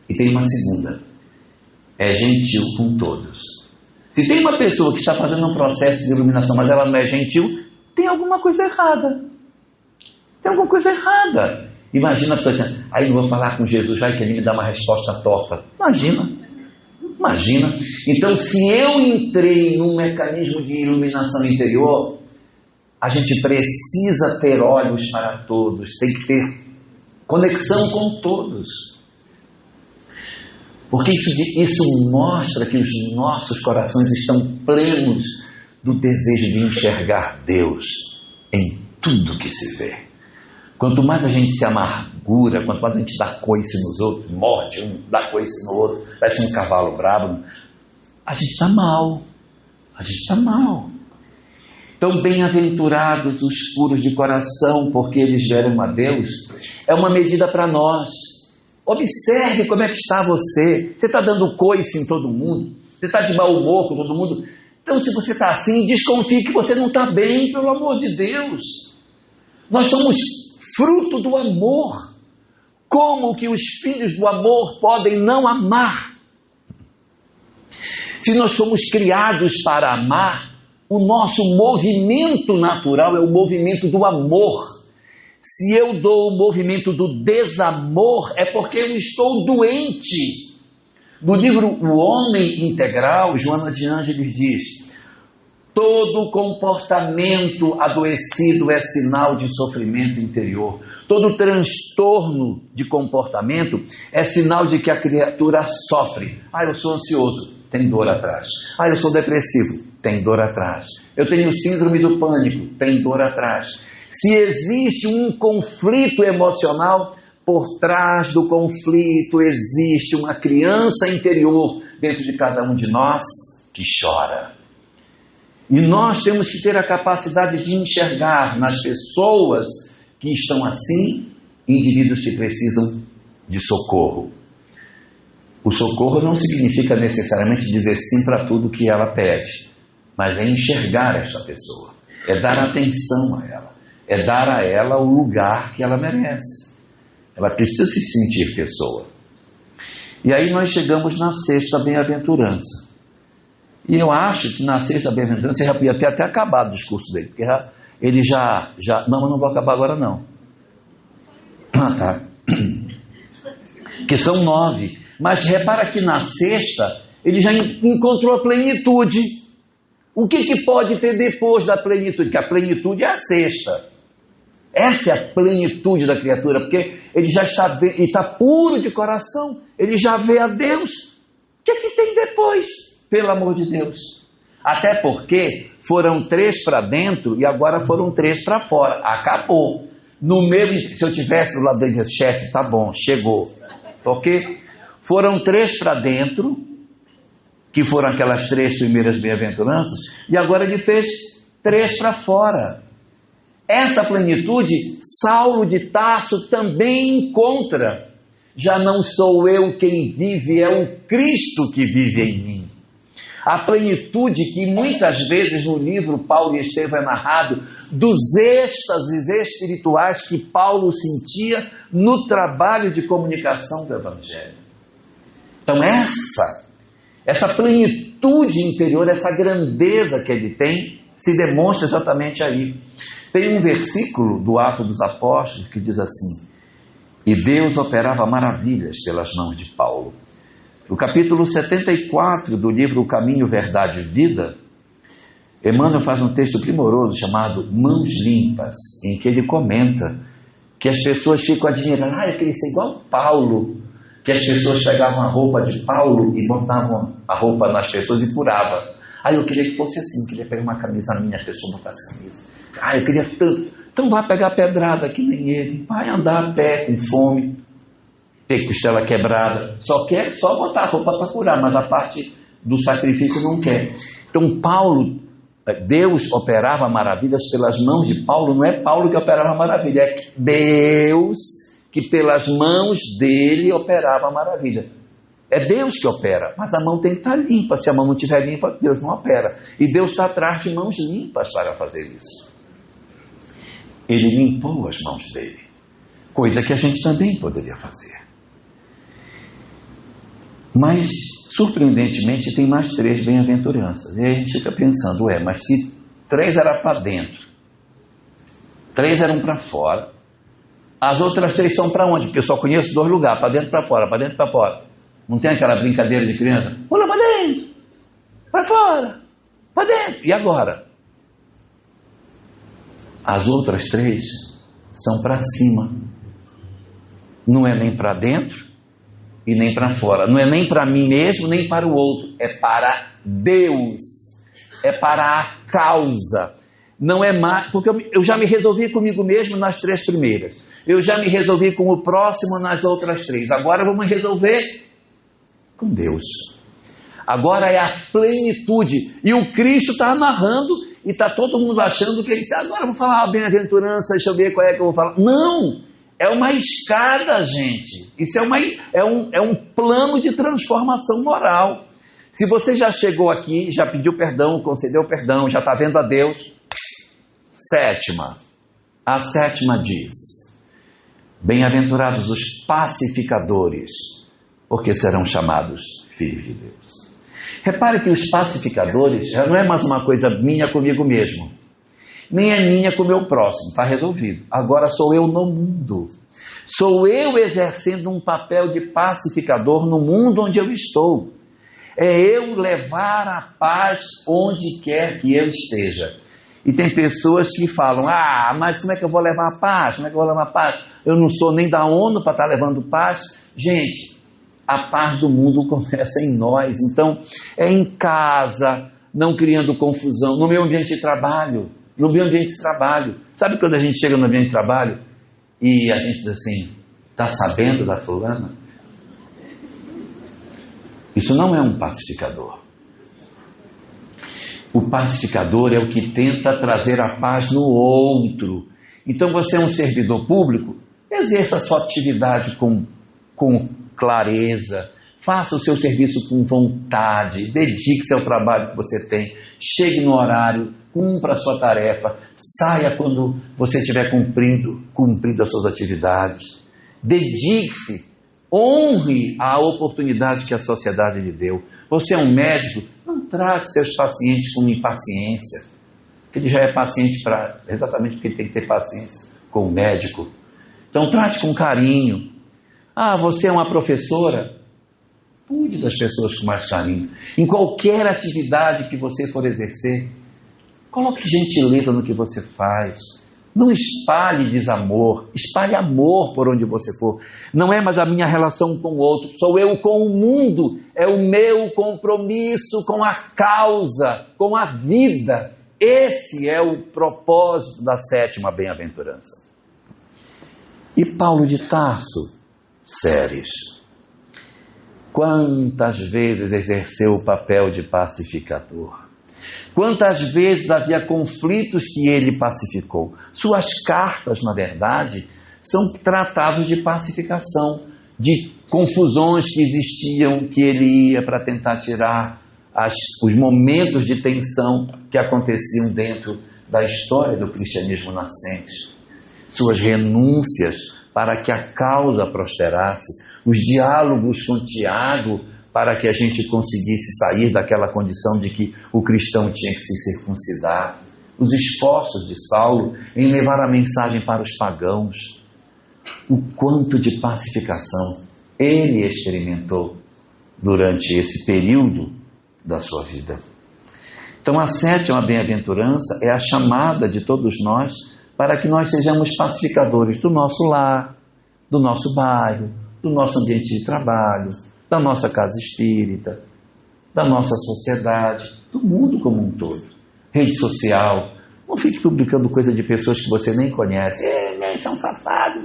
E tem uma segunda: é gentil com todos. Se tem uma pessoa que está fazendo um processo de iluminação, mas ela não é gentil, tem alguma coisa errada. Tem alguma coisa errada. Imagina a pessoa dizendo: não vou falar com Jesus, vai que ele me dá uma resposta torta. Imagina. Então, se eu entrei num mecanismo de iluminação interior, a gente precisa ter olhos para todos, tem que ter conexão com todos. Porque isso mostra que os nossos corações estão plenos do desejo de enxergar Deus em tudo que se vê. Quanto mais a gente se amargura, quanto mais a gente dá coice nos outros, morde um, dá coice no outro, parece um cavalo bravo, a gente está mal. Então, bem-aventurados os puros de coração, porque eles verão a Deus, é uma medida para nós. Observe como é que está você. Você está dando coice em todo mundo? Você está de mau humor com todo mundo? Então, se você está assim, desconfie que você não está bem, pelo amor de Deus. Nós somos fruto do amor. Como que os filhos do amor podem não amar? Se nós fomos criados para amar, o nosso movimento natural é o movimento do amor. Se eu dou o movimento do desamor, é porque eu estou doente. No livro O Homem Integral, Joana de Ângeles diz: todo comportamento adoecido é sinal de sofrimento interior. Todo transtorno de comportamento é sinal de que a criatura sofre. Eu sou ansioso, tem dor atrás. Eu sou depressivo, tem dor atrás. Eu tenho síndrome do pânico, tem dor atrás. Se existe um conflito emocional, por trás do conflito existe uma criança interior dentro de cada um de nós que chora. E nós temos que ter a capacidade de enxergar nas pessoas que estão assim, indivíduos que precisam de socorro. O socorro não significa necessariamente dizer sim para tudo que ela pede, mas é enxergar esta pessoa, é dar atenção a ela, é dar a ela o lugar que ela merece. Ela precisa se sentir pessoa. E aí nós chegamos na sexta bem-aventurança. E eu acho que na sexta bem-aventurança já podia ter até acabado o discurso dele, porque ele já... Não, mas não vou acabar agora não. Tá. Que são 9. Mas repara que na sexta ele já encontrou a plenitude. O que pode ter depois da plenitude? Que a plenitude é a sexta. Essa é a plenitude da criatura, porque ele já está puro de coração, ele já vê a Deus. O que tem depois? Pelo amor de Deus. Até porque foram 3 para dentro e agora foram 3 para fora. Acabou. No mesmo, se eu tivesse do lado dele, chefe, tá bom, chegou. Ok? Foram 3 para dentro, que foram aquelas 3 primeiras bem-aventuranças, e agora ele fez 3 para fora. Essa plenitude, Saulo de Tarso também encontra. Já não sou eu quem vive, é o Cristo que vive em mim. A plenitude que muitas vezes no livro Paulo e Estevão é narrado, dos êxtases espirituais que Paulo sentia no trabalho de comunicação do Evangelho. Então essa plenitude interior, essa grandeza que ele tem, se demonstra exatamente aí. Tem um versículo do Atos dos Apóstolos que diz assim: e Deus operava maravilhas pelas mãos de Paulo, No capítulo 74 do livro O Caminho, Verdade e Vida, Emmanuel faz um texto primoroso chamado Mãos Limpas, em que ele comenta que as pessoas ficam admirando, eu queria ser igual Paulo, que as pessoas pegavam a roupa de Paulo e botavam a roupa nas pessoas e curava. Eu queria que fosse assim, queria pegar uma camisa na minha pessoa, botar essa camisa. Eu queria tanto. Então vai pegar pedrada que nem ele, vai andar a pé com fome, ter costela quebrada, só quer só botar a roupa para curar, mas a parte do sacrifício não quer. Então Paulo, Deus operava maravilhas pelas mãos de Paulo, não é Paulo que operava maravilha, é Deus que pelas mãos dele operava a maravilha. É Deus que opera, mas a mão tem que estar limpa. Se a mão não estiver limpa, Deus não opera. E Deus está atrás de mãos limpas para fazer isso. Ele limpou as mãos dele, coisa que a gente também poderia fazer. Mas, surpreendentemente, tem mais 3 bem-aventuranças. E aí a gente fica pensando, mas se 3 eram para dentro, 3 eram para fora, as outras 3 são para onde? Porque eu só conheço 2 lugares, para dentro e para fora, para dentro e para fora. Não tem aquela brincadeira de criança? Pula para dentro, para fora, para dentro. E agora? As outras 3 são para cima. Não é nem para dentro e nem para fora. Não é nem para mim mesmo, nem para o outro. É para Deus. É para a causa. Não é mais... Porque eu já me resolvi comigo mesmo nas 3 primeiras. Eu já me resolvi com o próximo nas outras 3. Agora vamos resolver com Deus. Agora é a plenitude. E o Cristo está narrando e está todo mundo achando que ele disse, agora eu vou falar uma bem-aventurança, deixa eu ver qual é que eu vou falar. Não! É uma escada, gente. Isso é um plano de transformação moral. Se você já chegou aqui, já pediu perdão, concedeu perdão, já está vendo a Deus. 7ª. A 7ª diz, bem-aventurados os pacificadores, porque serão chamados filhos de Deus. Repare que os pacificadores já não é mais uma coisa minha comigo mesmo, nem é minha com o meu próximo, está resolvido. Agora sou eu no mundo. Sou eu exercendo um papel de pacificador no mundo onde eu estou. É eu levar a paz onde quer que eu esteja. E tem pessoas que falam, mas como é que eu vou levar a paz? Como é que eu vou levar a paz? Eu não sou nem da ONU para estar levando paz. Gente, a paz do mundo começa em nós. Então, é em casa, não criando confusão, no meu ambiente de trabalho. No meu ambiente de trabalho. Sabe quando a gente chega no ambiente de trabalho e a gente diz assim, está sabendo da fulana? Isso não é um pacificador. O pacificador é o que tenta trazer a paz no outro. Então você é um servidor público, exerça a sua atividade com clareza, faça o seu serviço com vontade, dedique-se ao trabalho que você tem, chegue no horário, cumpra a sua tarefa, saia quando você tiver cumprido as suas atividades, dedique-se, honre a oportunidade que a sociedade lhe deu. Você é um médico, não trate seus pacientes com impaciência, porque ele já é paciente exatamente porque ele tem que ter paciência com o médico. Então trate com carinho. Você é uma professora, cuide das pessoas com mais carinho. Em qualquer atividade que você for exercer, coloque gentileza no que você faz. Não espalhe desamor, espalhe amor por onde você for. Não é mais a minha relação com o outro, sou eu com o mundo, é o meu compromisso com a causa, com a vida. Esse é o propósito da 7ª bem-aventurança. E Paulo de Tarso, Ceres, quantas vezes exerceu o papel de pacificador? Quantas vezes havia conflitos que ele pacificou? Suas cartas, na verdade, são tratados de pacificação, de confusões que existiam, que ele ia para tentar tirar os momentos de tensão que aconteciam dentro da história do cristianismo nascente. Suas renúncias para que a causa prosperasse, os diálogos com Tiago, para que a gente conseguisse sair daquela condição de que o cristão tinha que se circuncidar, os esforços de Saulo em levar a mensagem para os pagãos, o quanto de pacificação ele experimentou durante esse período da sua vida. Então a 7ª bem-aventurança é a chamada de todos nós para que nós sejamos pacificadores do nosso lar, do nosso bairro, do nosso ambiente de trabalho, da nossa casa espírita, da nossa sociedade, do mundo como um todo. Rede social, não fique publicando coisa de pessoas que você nem conhece. São safados,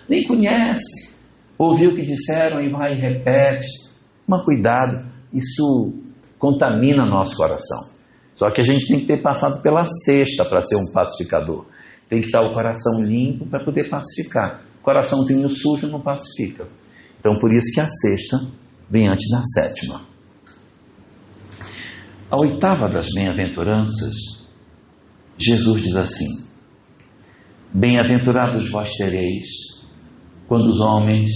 nem conhece. Ouviu o que disseram e vai e repete. Mas cuidado, isso contamina nosso coração. Só que a gente tem que ter passado pela 6ª para ser um pacificador. Tem que estar o coração limpo para poder pacificar. Coraçãozinho sujo não pacifica. Então por isso que a 6ª vem antes da 7ª. A 8ª das bem-aventuranças, Jesus diz assim: bem-aventurados vós sereis quando os homens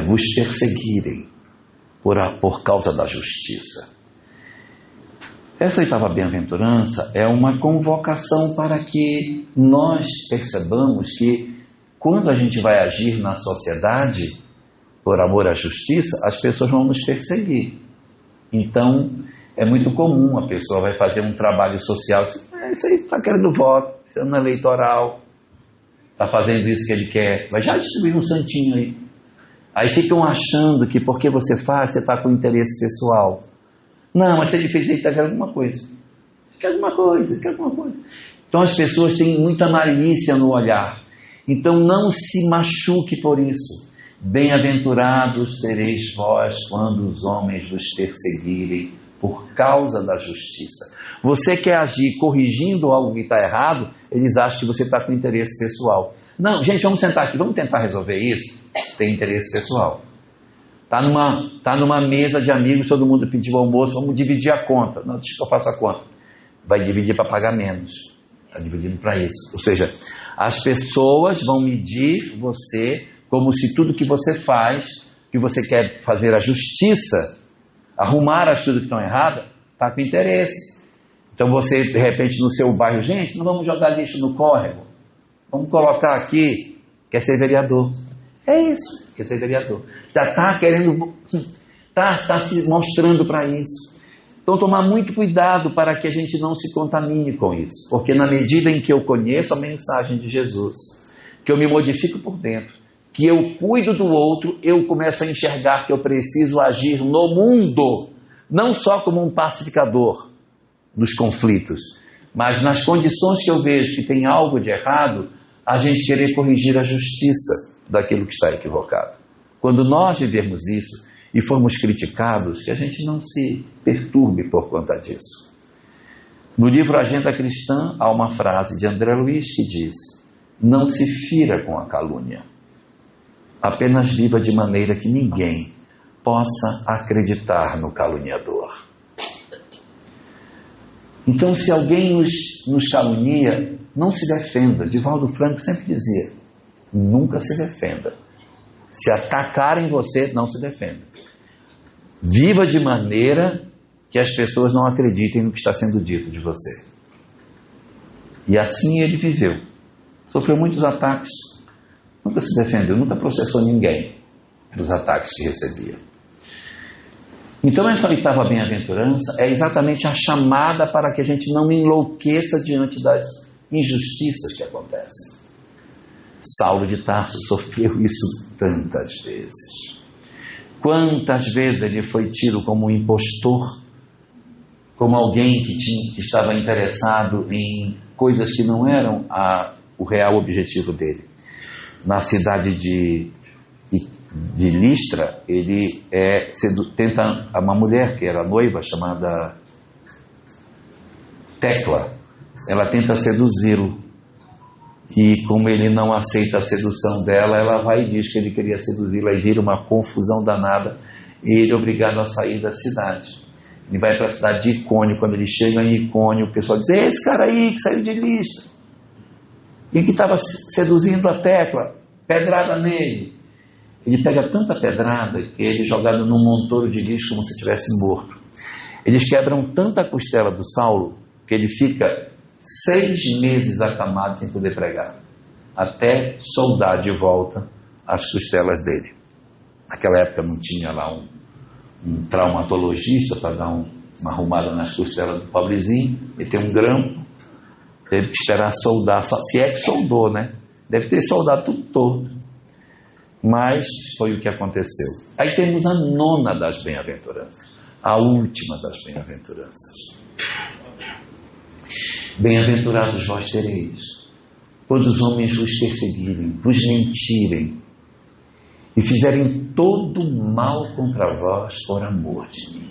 vos perseguirem por causa da justiça. Essa 8ª bem-aventurança é uma convocação para que nós percebamos que quando a gente vai agir na sociedade por amor à justiça, as pessoas vão nos perseguir. Então, é muito comum a pessoa vai fazer um trabalho social, isso aí está querendo voto, ano eleitoral, está fazendo isso que ele quer, vai já distribuir um santinho aí. Aí ficam achando que porque você faz, você está com interesse pessoal. Não, mas se ele fez, ele está querendo alguma coisa. Quer alguma coisa. Então as pessoas têm muita malícia no olhar. Então não se machuque por isso. Bem-aventurados sereis vós quando os homens vos perseguirem por causa da justiça. Você quer agir corrigindo algo que está errado, eles acham que você está com interesse pessoal. Não, gente, vamos sentar aqui, vamos tentar resolver isso. Tem interesse pessoal. Está numa mesa de amigos, todo mundo pediu almoço, vamos dividir a conta. Não, deixa que eu faço a conta. Vai dividir para pagar menos. Está dividindo para isso. Ou seja, as pessoas vão medir você como se tudo que você faz, que você quer fazer a justiça, arrumar as coisas que estão erradas, está com interesse. Então você, de repente, no seu bairro, gente, não vamos jogar lixo no córrego. Vamos colocar aqui, quer ser vereador. É isso, quer ser vereador. Já está querendo, está se mostrando para isso. Então tomar muito cuidado para que a gente não se contamine com isso. Porque na medida em que eu conheço a mensagem de Jesus, que eu me modifico por dentro, que eu cuido do outro, eu começo a enxergar que eu preciso agir no mundo, não só como um pacificador nos conflitos, mas nas condições que eu vejo que tem algo de errado, a gente querer corrigir a justiça daquilo que está equivocado. Quando nós vivermos isso e formos criticados, que a gente não se perturbe por conta disso. No livro Agenda Cristã, há uma frase de André Luiz que diz: não se fira com a calúnia, apenas viva de maneira que ninguém possa acreditar no caluniador. Então, se alguém nos calunia, não se defenda. Divaldo Franco sempre dizia: nunca se defenda. Se atacarem você, não se defenda. Viva de maneira que as pessoas não acreditem no que está sendo dito de você. E assim ele viveu. Sofreu muitos ataques, nunca se defendeu, nunca processou ninguém pelos ataques que recebia. Então essa 8ª bem-aventurança é exatamente a chamada para que a gente não enlouqueça diante das injustiças que acontecem. Saulo de Tarso sofreu isso tantas vezes. Quantas vezes ele foi tido como um impostor, como alguém que estava interessado em coisas que não eram o real objetivo dele. Na cidade de Listra, ele tenta uma mulher que era noiva, chamada Tecla. Ela tenta seduzi-lo. E como ele não aceita a sedução dela, ela vai e diz que ele queria seduzi-la e vira uma confusão danada. E ele é obrigado a sair da cidade. Ele vai para a cidade de Icônio. Quando ele chega em Icônio, o pessoal diz: esse cara aí que saiu de Listra e que estava seduzindo a Tecla, pedrada nele. Ele pega tanta pedrada que ele é jogado num montouro de lixo como se estivesse morto. Eles quebram tanta costela do Saulo que ele fica 6 meses acamado sem poder pregar, até soldar de volta as costelas dele. Naquela época não tinha lá um traumatologista para dar uma arrumada nas costelas do pobrezinho, meter um grampo, teve que esperar soldar, se é que soldou, né? Deve ter soldado tudo todo. Mas foi o que aconteceu. Aí temos a 9ª das bem-aventuranças, a última das bem-aventuranças. Bem-aventurados vós sereis, quando os homens vos perseguirem, vos mentirem e fizerem todo mal contra vós por amor de mim.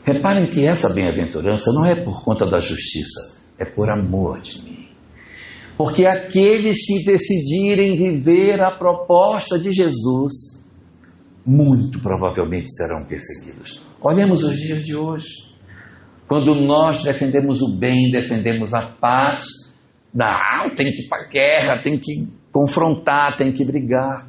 Reparem que essa bem-aventurança não é por conta da justiça, é por amor de mim. Porque aqueles que decidirem viver a proposta de Jesus, muito provavelmente serão perseguidos. Olhemos os dias de hoje. Quando nós defendemos o bem, defendemos a paz, não, tem que ir para a guerra, tem que confrontar, tem que brigar.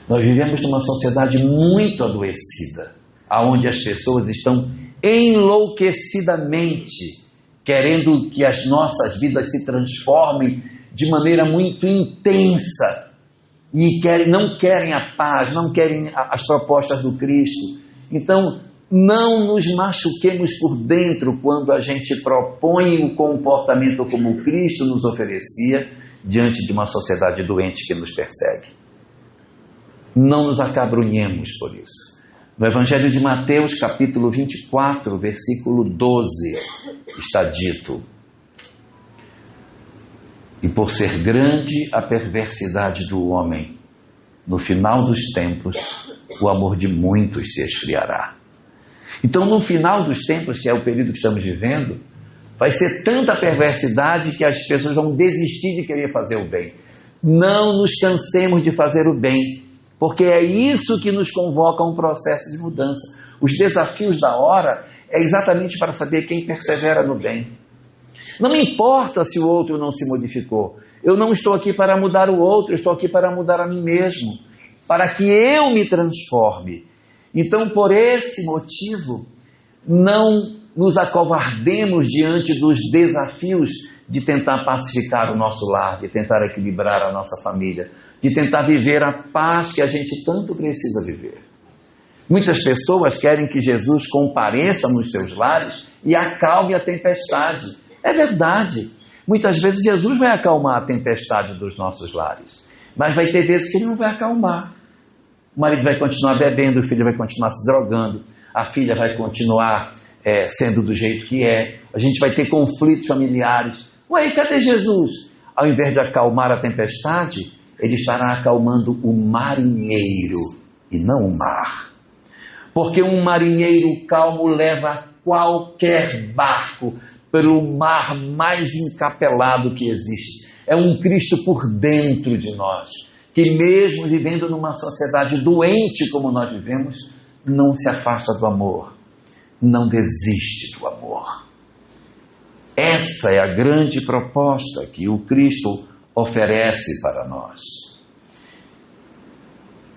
Nós vivemos numa sociedade muito adoecida, onde as pessoas estão enlouquecidamente querendo que as nossas vidas se transformem de maneira muito intensa e não querem a paz, não querem as propostas do Cristo. Então, não nos machuquemos por dentro quando a gente propõe o comportamento como Cristo nos oferecia diante de uma sociedade doente que nos persegue. Não nos acabrunhemos por isso. No Evangelho de Mateus, capítulo 24, versículo 12, está dito: e por ser grande a perversidade do homem, no final dos tempos, o amor de muitos se esfriará. Então, no final dos tempos, que é o período que estamos vivendo, vai ser tanta perversidade que as pessoas vão desistir de querer fazer o bem. Não nos cansemos de fazer o bem, porque é isso que nos convoca a um processo de mudança. Os desafios da hora é exatamente para saber quem persevera no bem. Não me importa se o outro não se modificou. Eu não estou aqui para mudar o outro, eu estou aqui para mudar a mim mesmo, para que eu me transforme. Então, por esse motivo, não nos acovardemos diante dos desafios de tentar pacificar o nosso lar, de tentar equilibrar a nossa família, de tentar viver a paz que a gente tanto precisa viver. Muitas pessoas querem que Jesus compareça nos seus lares e acalme a tempestade. É verdade. Muitas vezes Jesus vai acalmar a tempestade dos nossos lares, mas vai ter vezes que ele não vai acalmar. O marido vai continuar bebendo, o filho vai continuar se drogando, a filha vai continuar sendo do jeito que é, a gente vai ter conflitos familiares. Ué, cadê Jesus? Ao invés de acalmar a tempestade, ele estará acalmando o marinheiro e não o mar. Porque um marinheiro calmo leva qualquer barco pelo mar mais encapelado que existe. É um Cristo por dentro de nós, que mesmo vivendo numa sociedade doente como nós vivemos, não se afasta do amor, não desiste do amor. Essa é a grande proposta que o Cristo oferece para nós.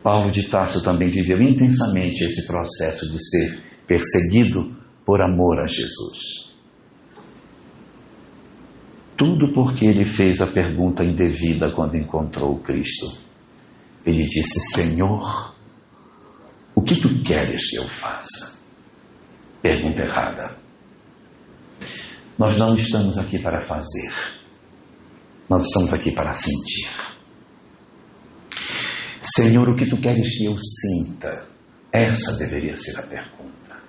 Paulo de Tarso também viveu intensamente esse processo de ser perseguido por amor a Jesus. Tudo porque ele fez a pergunta indevida quando encontrou o Cristo. Ele disse: Senhor, o que tu queres que eu faça? Pergunta errada. Nós não estamos aqui para fazer. Nós estamos aqui para sentir. Senhor, o que tu queres que eu sinta? Essa deveria ser a pergunta.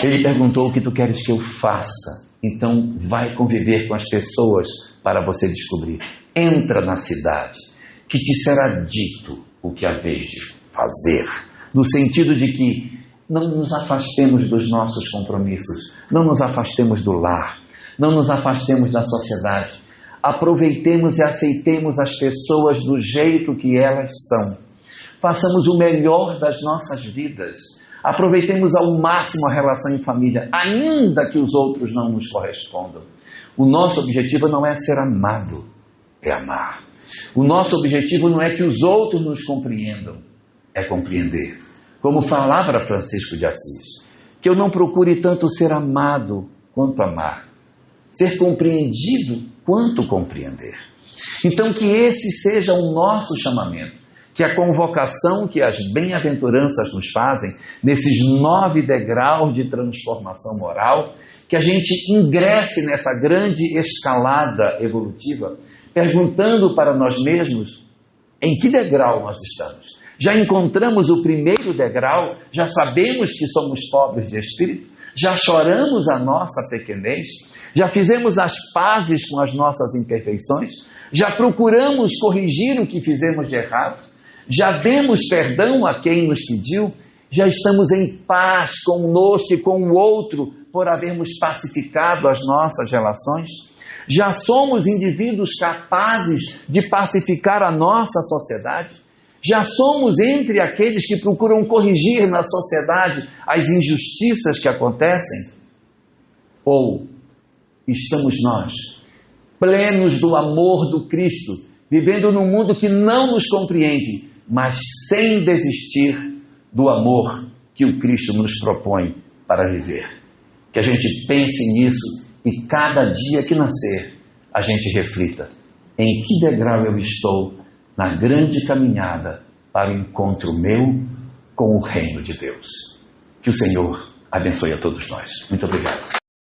Ele perguntou: o que tu queres que eu faça? Então vai conviver com as pessoas para você descobrir. Entra na cidade, que te será dito o que haveis de fazer. No sentido de que não nos afastemos dos nossos compromissos, não nos afastemos do lar, não nos afastemos da sociedade. Aproveitemos e aceitemos as pessoas do jeito que elas são. Façamos o melhor das nossas vidas. Aproveitemos ao máximo a relação em família, ainda que os outros não nos correspondam. O nosso objetivo não é ser amado, é amar. O nosso objetivo não é que os outros nos compreendam, é compreender. Como falava Francisco de Assis, que eu não procure tanto ser amado quanto amar, ser compreendido quanto compreender. Então, que esse seja o nosso chamamento, que a convocação que as bem-aventuranças nos fazem, nesses 9 degraus de transformação moral, que a gente ingresse nessa grande escalada evolutiva, perguntando para nós mesmos em que degrau nós estamos. Já encontramos o primeiro degrau, já sabemos que somos pobres de espírito, já choramos a nossa pequenez, já fizemos as pazes com as nossas imperfeições, já procuramos corrigir o que fizemos de errado, já demos perdão a quem nos pediu, já estamos em paz conosco e com o outro por havermos pacificado as nossas relações, já somos indivíduos capazes de pacificar a nossa sociedade, já somos entre aqueles que procuram corrigir na sociedade as injustiças que acontecem? Ou estamos nós, plenos do amor do Cristo, vivendo num mundo que não nos compreende, mas sem desistir do amor que o Cristo nos propõe para viver? Que a gente pense nisso e cada dia que nascer, a gente reflita em que degrau eu estou na grande caminhada para o encontro meu com o reino de Deus. Que o Senhor abençoe a todos nós. Muito obrigado.